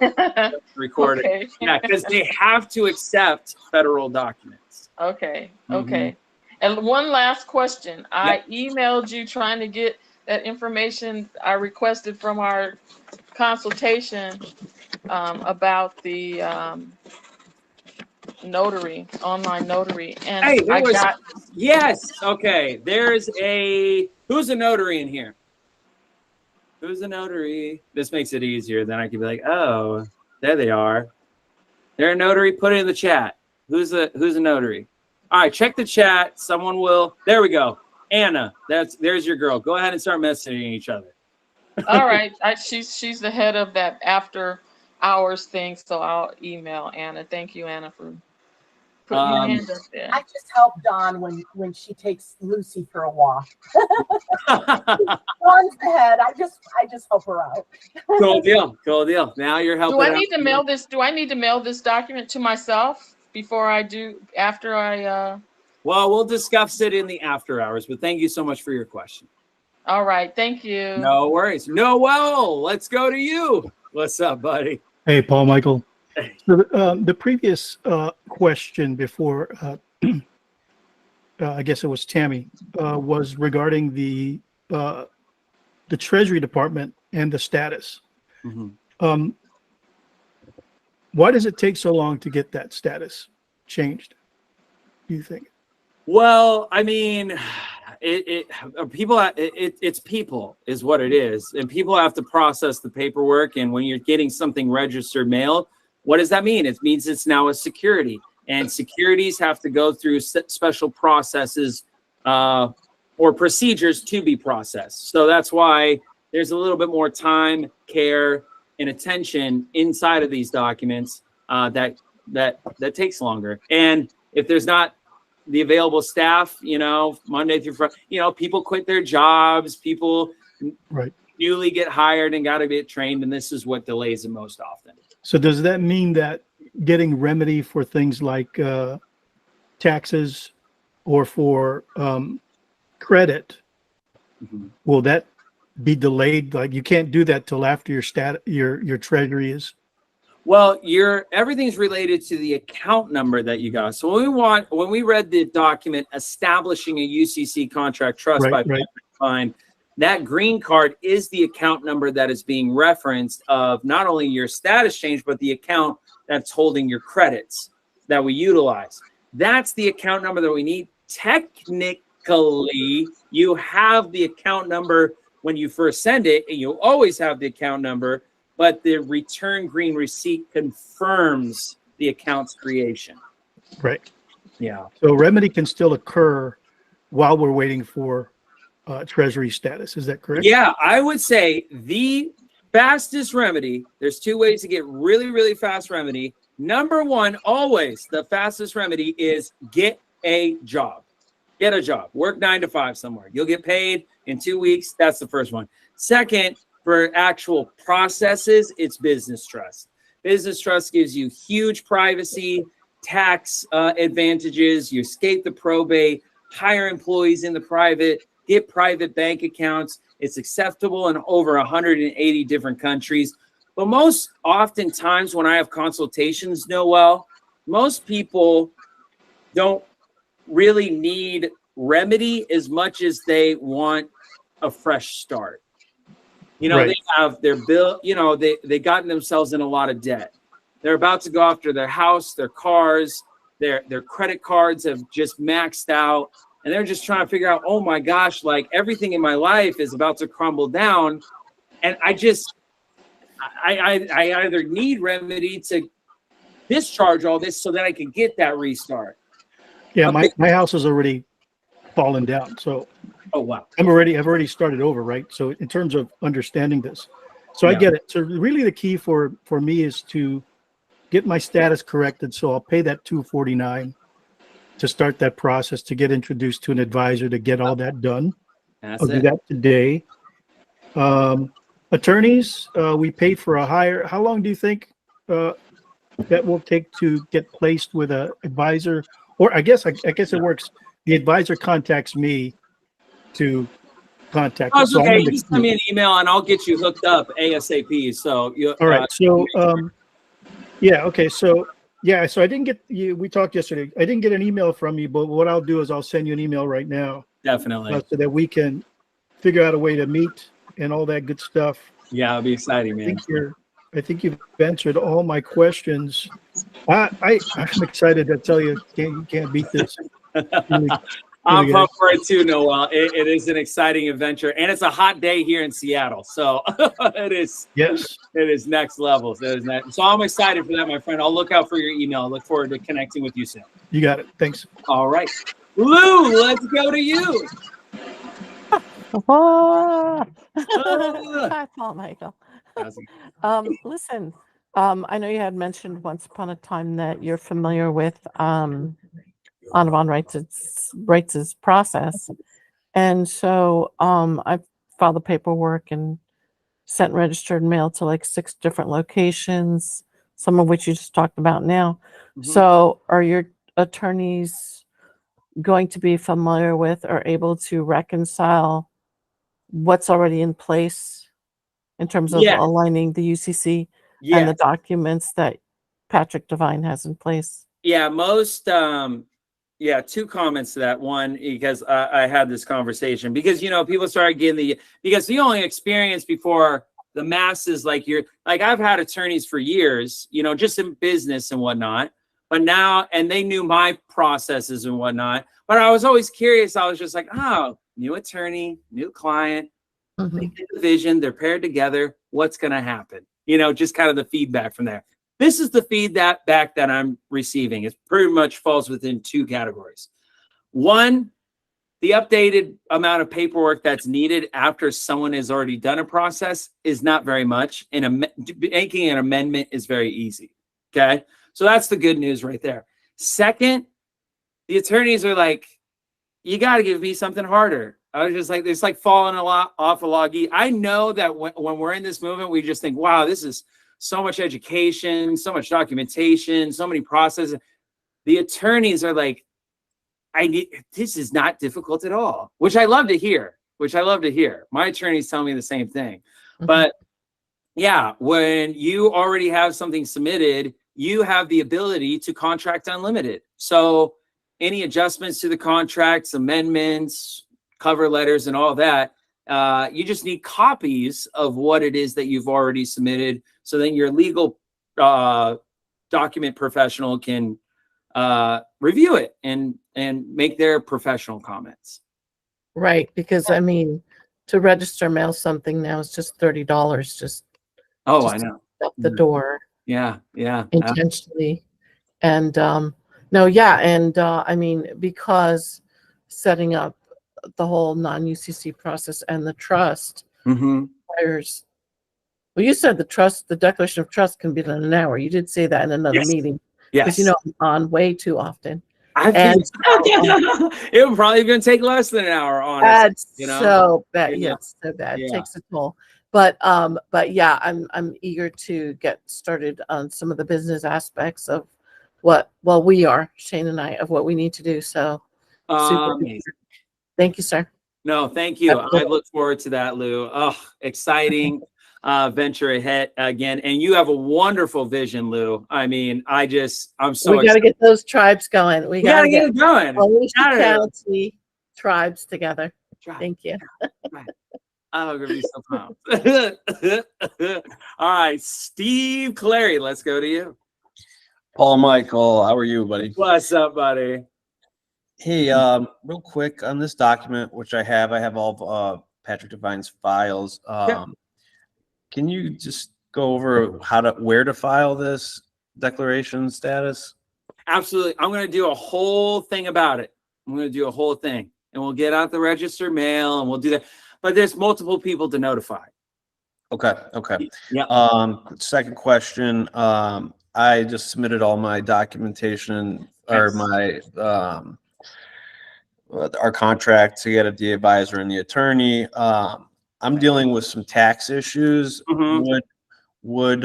record it. Yeah, because they have to accept federal documents. Okay. And one last question. I emailed you trying to get that information I requested from our consultation about the notary, online notary, and yes. Okay, who's a notary in here? Who's a notary? This makes it easier. Then I can be like, oh, there they are. They're a notary. Put it in the chat. Who's a notary? All right, check the chat. Someone will. There we go. Anna, there's your girl. Go ahead and start messaging each other. All right, she's the head of that after hours thing, so I'll email Anna. Thank you, Anna, for putting your hand up there. I just help Dawn when she takes Lucy for a walk. Dawn's the head. I just help her out. Cool deal. Now you're helping. Do I need to mail this? Do I need to mail this document to myself before I do? After I? Well, we'll discuss it in the after hours. But thank you so much for your question. All right, thank you. No worries. Noel, let's go to you. What's up, buddy? Hey, Paul Michael. So the previous question before, I guess it was Tammy, was regarding the Treasury Department and the status. Why does it take so long to get that status changed, do you think? Well, I mean, it's people is what it is, and people have to process the paperwork. And when you're getting something registered mailed, what does that mean? It means it's now a security, and securities have to go through special processes or procedures to be processed. So that's why there's a little bit more time, care, and attention inside of these documents that takes longer. And if there's not the available staff, Monday through Friday, people quit their jobs, people newly get hired and got to get trained, and this is what delays it most often. So does that mean that getting remedy for things like taxes or for credit, will that be delayed? Like you can't do that till after your treasury is? Well, everything's related to the account number that you got. So when we read the document establishing a UCC contract trust by Patrick Devine, that green card is the account number that is being referenced of not only your status change, but the account that's holding your credits that we utilize. That's the account number that we need. Technically, you have the account number when you first send it, and you always have the account number, but the return green receipt confirms the account's creation. Right. Yeah. So remedy can still occur while we're waiting for treasury status. Is that correct? Yeah, I would say the fastest remedy, there's two ways to get really, really fast remedy. Number one, always the fastest remedy is get a job. Get a job. Work 9 to 5 somewhere. You'll get paid in 2 weeks. That's the first one. Second, for actual processes, it's business trust. Business trust gives you huge privacy, tax advantages. You escape the probate. hire employees in the private, get private bank accounts. It's acceptable in over 180 different countries. But most oftentimes when I have consultations, Noel, most people don't really need remedy as much as they want a fresh start. You know, Right. they have their bill, you know, they gotten themselves in a lot of debt. They're about to go after their house, their cars, their credit cards have just maxed out. And they're just trying to figure out, oh my gosh, like everything in my life is about to crumble down. And I either need remedy to discharge all this so that I can get that restart. Yeah, my house has already fallen down. So Oh wow. I've already started over, right? So in terms of understanding this. So I Yeah. get it. So really the key for me is to get my status corrected. So I'll pay that $249 to start that process, to get introduced to an advisor, to get all that done. That's I'll do it. that today. Attorneys, we pay for a hire. How long do you think that will take to get placed with an advisor? Or I guess it works. The advisor contacts me to contact. Oh, it's So I'm okay. in You the just send me an email and I'll get you hooked up ASAP. So you all right. So yeah. Okay. So yeah. So I didn't get you. We talked yesterday. I didn't get an email from you, but what I'll do is I'll send you an email right now definitely. so that we can figure out a way to meet and all that good stuff. Yeah, it'll be exciting, man. I think you've answered all my questions. I'm excited to tell you, you can't beat this. Really, I'm really pumped for it too, Noel. It is an exciting adventure, and it's a hot day here in Seattle. So it is. Yes. It is next level. So I'm excited for that, my friend. I'll look out for your email. I look forward to connecting with you soon. You got it. Thanks. All right, Lou, let's go to you. Hi, Paul Michael. Listen, I know you had mentioned once upon a time that you're familiar with Audubon Wrights' process. And so I filed the paperwork and sent registered mail to like 6 different locations, some of which you just talked about now. Mhm. So are your attorneys going to be familiar with or able to reconcile what's already in place in terms of Yes. aligning the UCC and the documents that Patrick Devine has in place? Yeah, most, 2 comments to that. One, because I had this conversation because, people started getting because the only experience before the masses, like I've had attorneys for years, just in business and whatnot, but now, and they knew my processes and whatnot, but I was always curious. I was just like, oh, new attorney, new client, they get the vision, they're paired together. What's going to happen? Just kind of the feedback from there. This is the feedback that I'm receiving. It pretty much falls within 2 categories. One, the updated amount of paperwork that's needed after someone has already done a process is not very much, and making an amendment is very easy. Okay, so that's the good news right there. Second, the attorneys are like, you got to give me something harder. I was just like, it's like falling off a log. I know that when we're in this movement, we just think, wow, this is so much education, so much documentation, so many processes. The attorneys are like, this is not difficult at all, which I love to hear, My attorneys tell me the same thing. Mm-hmm. But yeah, when you already have something submitted, you have the ability to contract unlimited. So any adjustments to the contracts, amendments, cover letters, and all that, you just need copies of what it is that you've already submitted. So then your legal document professional can review it and make their professional comments. Right, because I mean, to register mail something now is just $30. Just I know. Out the door. Yeah. Intentionally, and I mean, because setting up the whole non-UCC process and the trust requires. Well, you said the declaration of trust can be done in an hour. You did say that in another meeting. Yes. Because I'm on way too often. It would probably even take less than an hour, honestly. So bad. Yeah, it's so bad. It takes a toll. But yeah, I'm eager to get started on some of the business aspects of Shane and I, of what we need to do. So Super. Amazing. Thank you, sir. No, thank you. I Absolutely. look forward to that, Lou. Oh, exciting venture ahead again. And you have a wonderful vision, Lou. I mean, I'm so We got to excited. get those tribes going. We We got gotta to get get it going. Volusia Gotta- County tribes together. Try. Thank you. Oh, I'm gonna be so pumped. All right, Steve Clary, let's go to you. Paul Michael, how are you, buddy? What's up, buddy? Hey, real quick on this document, which I have all of Patrick Devine's files. Can you just go over where to file this declaration status? Absolutely. I'm going to do a whole thing about it. I'm going to do a whole thing, and we'll get out the registered mail, and we'll do that. But there's multiple people to notify. Okay. Yeah. Second question. I just submitted all my documentation or my our contract to get the advisor and the attorney. I'm dealing with some tax issues. Mhm. Would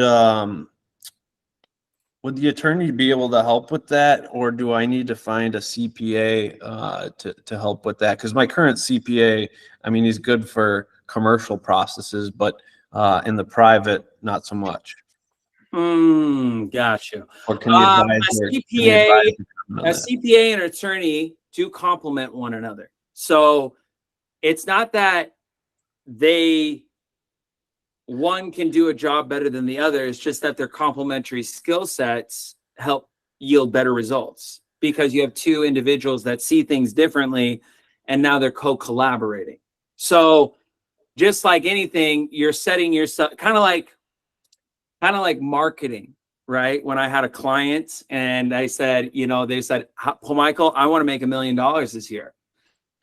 the attorney be able to help with that, or do I need to find a CPA to help with that? Because my current CPA, I mean, he's good for commercial processes, but in the private, not so much. Gotcha. Or can the advisor, A CPA and attorney do complement one another. So it's not that one can do a job better than the other. It's just that their complementary skill sets help yield better results because you have two individuals that see things differently and now they're co-collaborating. So just like anything, you're setting yourself kind of like marketing, right? When I had a client and I said, they said, "Paul Michael, I want to make $1 million this year."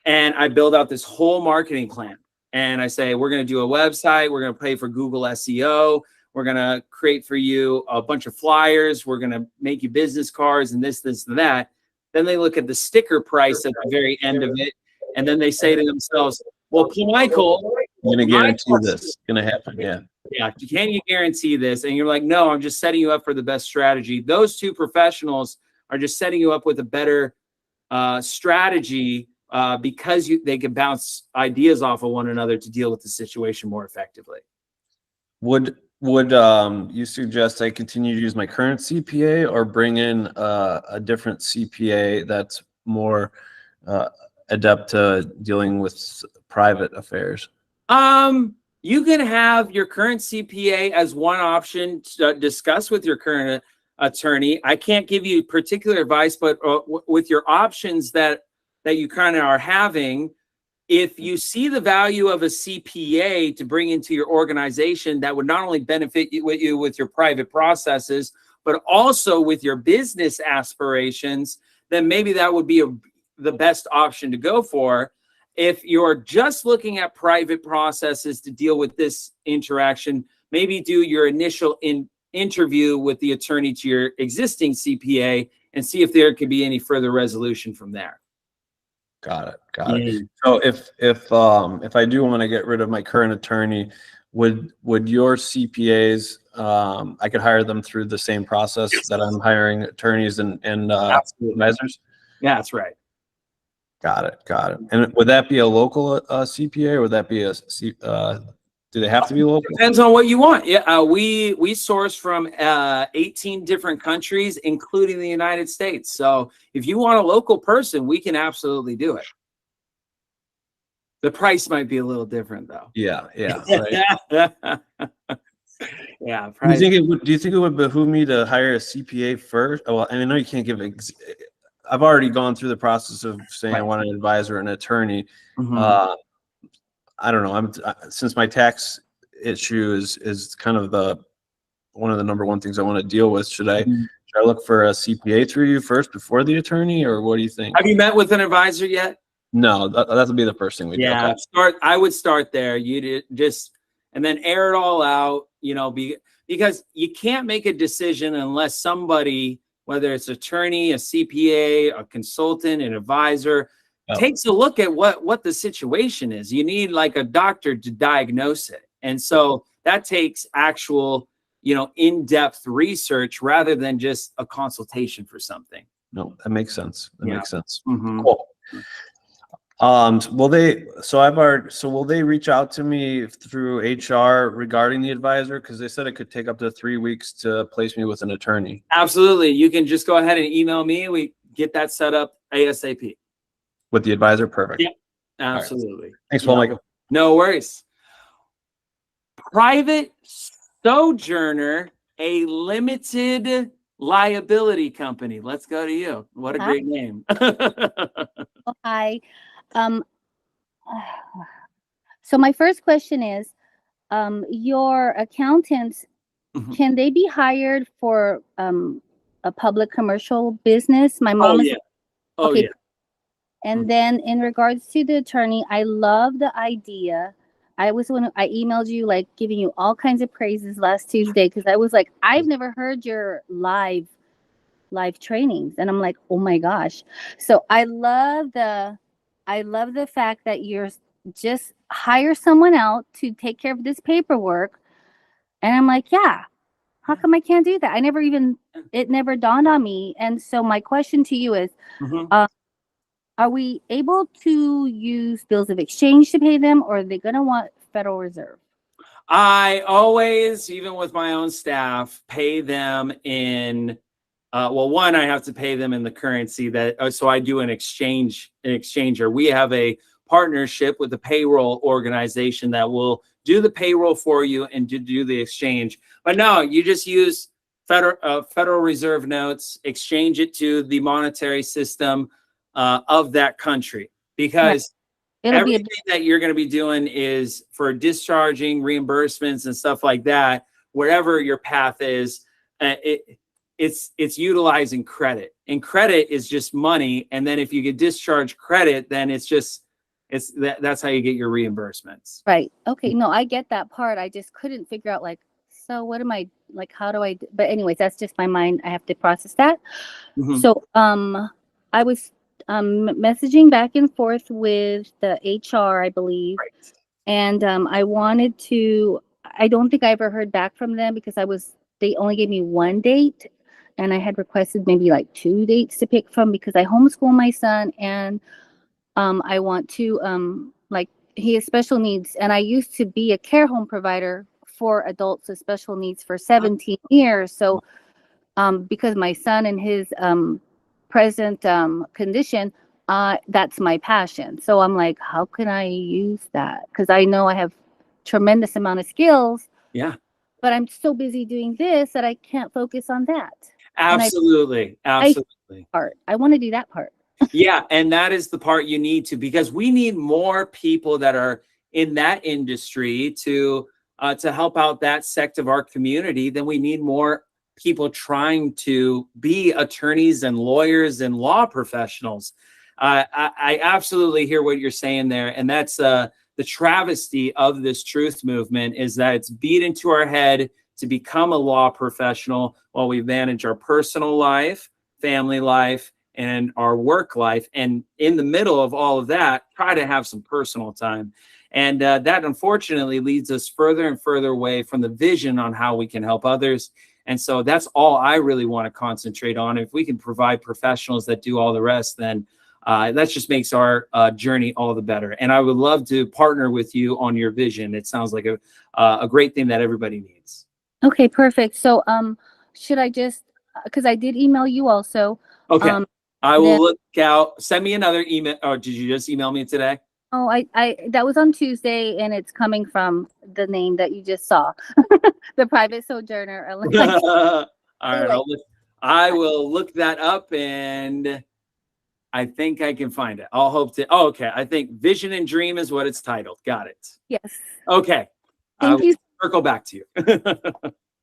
And I build out this whole marketing plan. And I say, we're going to do a website. We're going to pay for Google SEO. We're going to create for you a bunch of flyers. We're going to make you business cards and this, and that. Then they look at the sticker price at the very end of it. And then they say to themselves, well, Paul Michael, I'm going to guarantee this is going to happen. Yeah. Yeah. Can you guarantee this? And you're like, no, I'm just setting you up for the best strategy. Those two professionals are just setting you up with a better strategy because they can bounce ideas off of one another to deal with the situation more effectively. Would you suggest I continue to use my current CPA or bring in a different CPA that's more adept to dealing with private affairs? You can have your current CPA as one option to discuss with your current attorney. I can't give you particular advice, but with your options that you kind of are having, if you see the value of a CPA to bring into your organization, that would not only benefit you with your private processes, but also with your business aspirations, then maybe that would be the best option to go for. If you're just looking at private processes to deal with this interaction, maybe do your initial interview with the attorney to your existing CPA and see if there could be any further resolution from there. Got it. So if I do want to get rid of my current attorney, would your CPAs, I could hire them through the same process that I'm hiring attorneys and advisors? Yeah, that's right. Got it. And would that be a local CPA, or would that be do they have to be local? Depends on what you want. Yeah, we source from 18 different countries, including the United States. So if you want a local person, we can absolutely do it. The price might be a little different, though. Yeah. Right. Yeah. Do you think it would behoove me to hire a CPA first? Well, I know you can't give. I've already gone through the process of saying I want an advisor and attorney. Mm-hmm. I don't know. Since my tax issue is kind of one of the number one things I want to deal with. Should I look for a CPA through you first before the attorney, or what do you think? Have you met with an advisor yet? No, that'll be the first thing we do. Yeah, okay. I would start there. And then air it all out, because you can't make a decision unless somebody, whether it's attorney, a CPA, a consultant, an advisor, takes a look at what the situation is. You need like a doctor to diagnose it. And so that takes actual, in-depth research rather than just a consultation for something. No, that makes sense. That makes sense. Mm-hmm. Cool. Will they, so will they reach out to me through HR regarding the advisor? Because they said it could take up to 3 weeks to place me with an attorney. Absolutely. You can just go ahead and email me. We get that set up ASAP. With the advisor? Perfect. Yeah, absolutely. Right. Thanks, Paul Michael. No worries. Private Sojourner, a limited liability company. Let's go to you. What a great name. Hi. So my first question is, your accountants, can they be hired for a public commercial business? My mom is okay. And then in regards to the attorney, I love the idea. I emailed you, like, giving you all kinds of praises last Tuesday, because I was like, I've never heard your live trainings, and I'm like, oh my gosh. So I love the fact that you're just hire someone out to take care of this paperwork. And I'm like, yeah, how come I can't do that? It never dawned on me. And so my question to you is, are we able to use bills of exchange to pay them, or are they going to want Federal Reserve? I always, even with my own staff, pay them in, well, one, I have to pay them in the currency that, so I do an exchanger. We have a partnership with the payroll organization that will do the payroll for you and do the exchange. But no, you just use Federal Reserve notes, exchange it to the monetary system of that country, because everything that you're going to be doing is for discharging, reimbursements, and stuff like that. Wherever your path is, it's utilizing credit, and credit is just money. And then if you get discharge credit, then that's how you get your reimbursements. Right. Okay. No, I get that part. I just couldn't figure out, like, so what am I, like, how do I, but anyways, that's just my mind. I have to process that. So, I was messaging back and forth with the HR, I believe. Right. And I don't think I ever heard back from them, because they only gave me one date, and I had requested maybe like 2 dates to pick from, because I homeschool my son, and I want to, like, he has special needs, and I used to be a care home provider for adults with special needs for 17 years. So because my son and his present condition, that's my passion. So I'm like, how can I use that? Because I know I have tremendous amount of skills. Yeah. But I'm so busy doing this that I can't focus on that. Absolutely. Absolutely. I want to do that part. Yeah. And that is the part you need to, because we need more people that are in that industry to help out that sect of our community. Then we need more people trying to be attorneys and lawyers and law professionals. I absolutely hear what you're saying there. And that's the travesty of this truth movement, is that it's beat into our head to become a law professional while we manage our personal life, family life, and our work life. And in the middle of all of that, try to have some personal time. And that unfortunately leads us further and further away from the vision on how we can help others. And so that's all I really want to concentrate on. If we can provide professionals that do all the rest, then that just makes our journey all the better. And I would love to partner with you on your vision. It sounds like a great thing that everybody needs. Okay, perfect. So should I just, because I did email you also. Okay. I will look out. Send me another email. Or did you just email me today? Oh, I that was on Tuesday, and it's coming from the name that you just saw, the private sojourner. All right, I will look that up, and I think I can find it. I'll hope to. Oh, okay. I think Vision and Dream is what it's titled. Got it. Yes. Okay. Thank you. Circle back to you.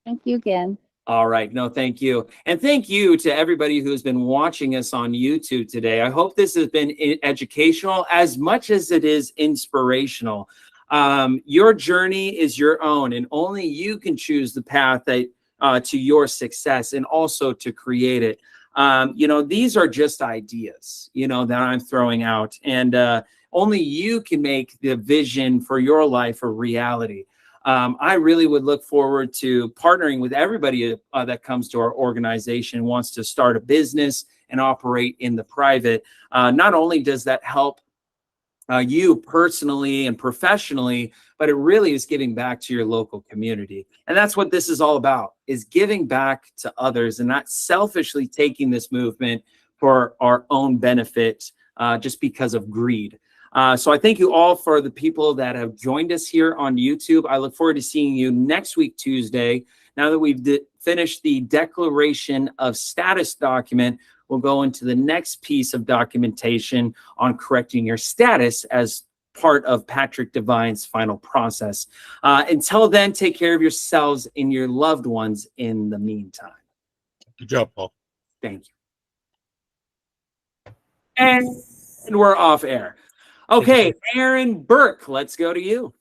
Thank you again. All right. No, thank you. And thank you to everybody who's been watching us on YouTube today. I hope this has been educational as much as it is inspirational. Your journey is your own, and only you can choose the path that to your success, and also to create it. These are just ideas, that I'm throwing out, and only you can make the vision for your life a reality. I really would look forward to partnering with everybody that comes to our organization, wants to start a business and operate in the private. Not only does that help you personally and professionally, but it really is giving back to your local community. And that's what this is all about, is giving back to others and not selfishly taking this movement for our own benefit just because of greed. So I thank you all for the people that have joined us here on YouTube. I look forward to seeing you next week, Tuesday. Now that we've finished the declaration of status document, we'll go into the next piece of documentation on correcting your status as part of Patrick Devine's final process. Until then, take care of yourselves and your loved ones in the meantime. Good job, Paul. Thank you. And we're off air. Okay, Aaron Burke, let's go to you.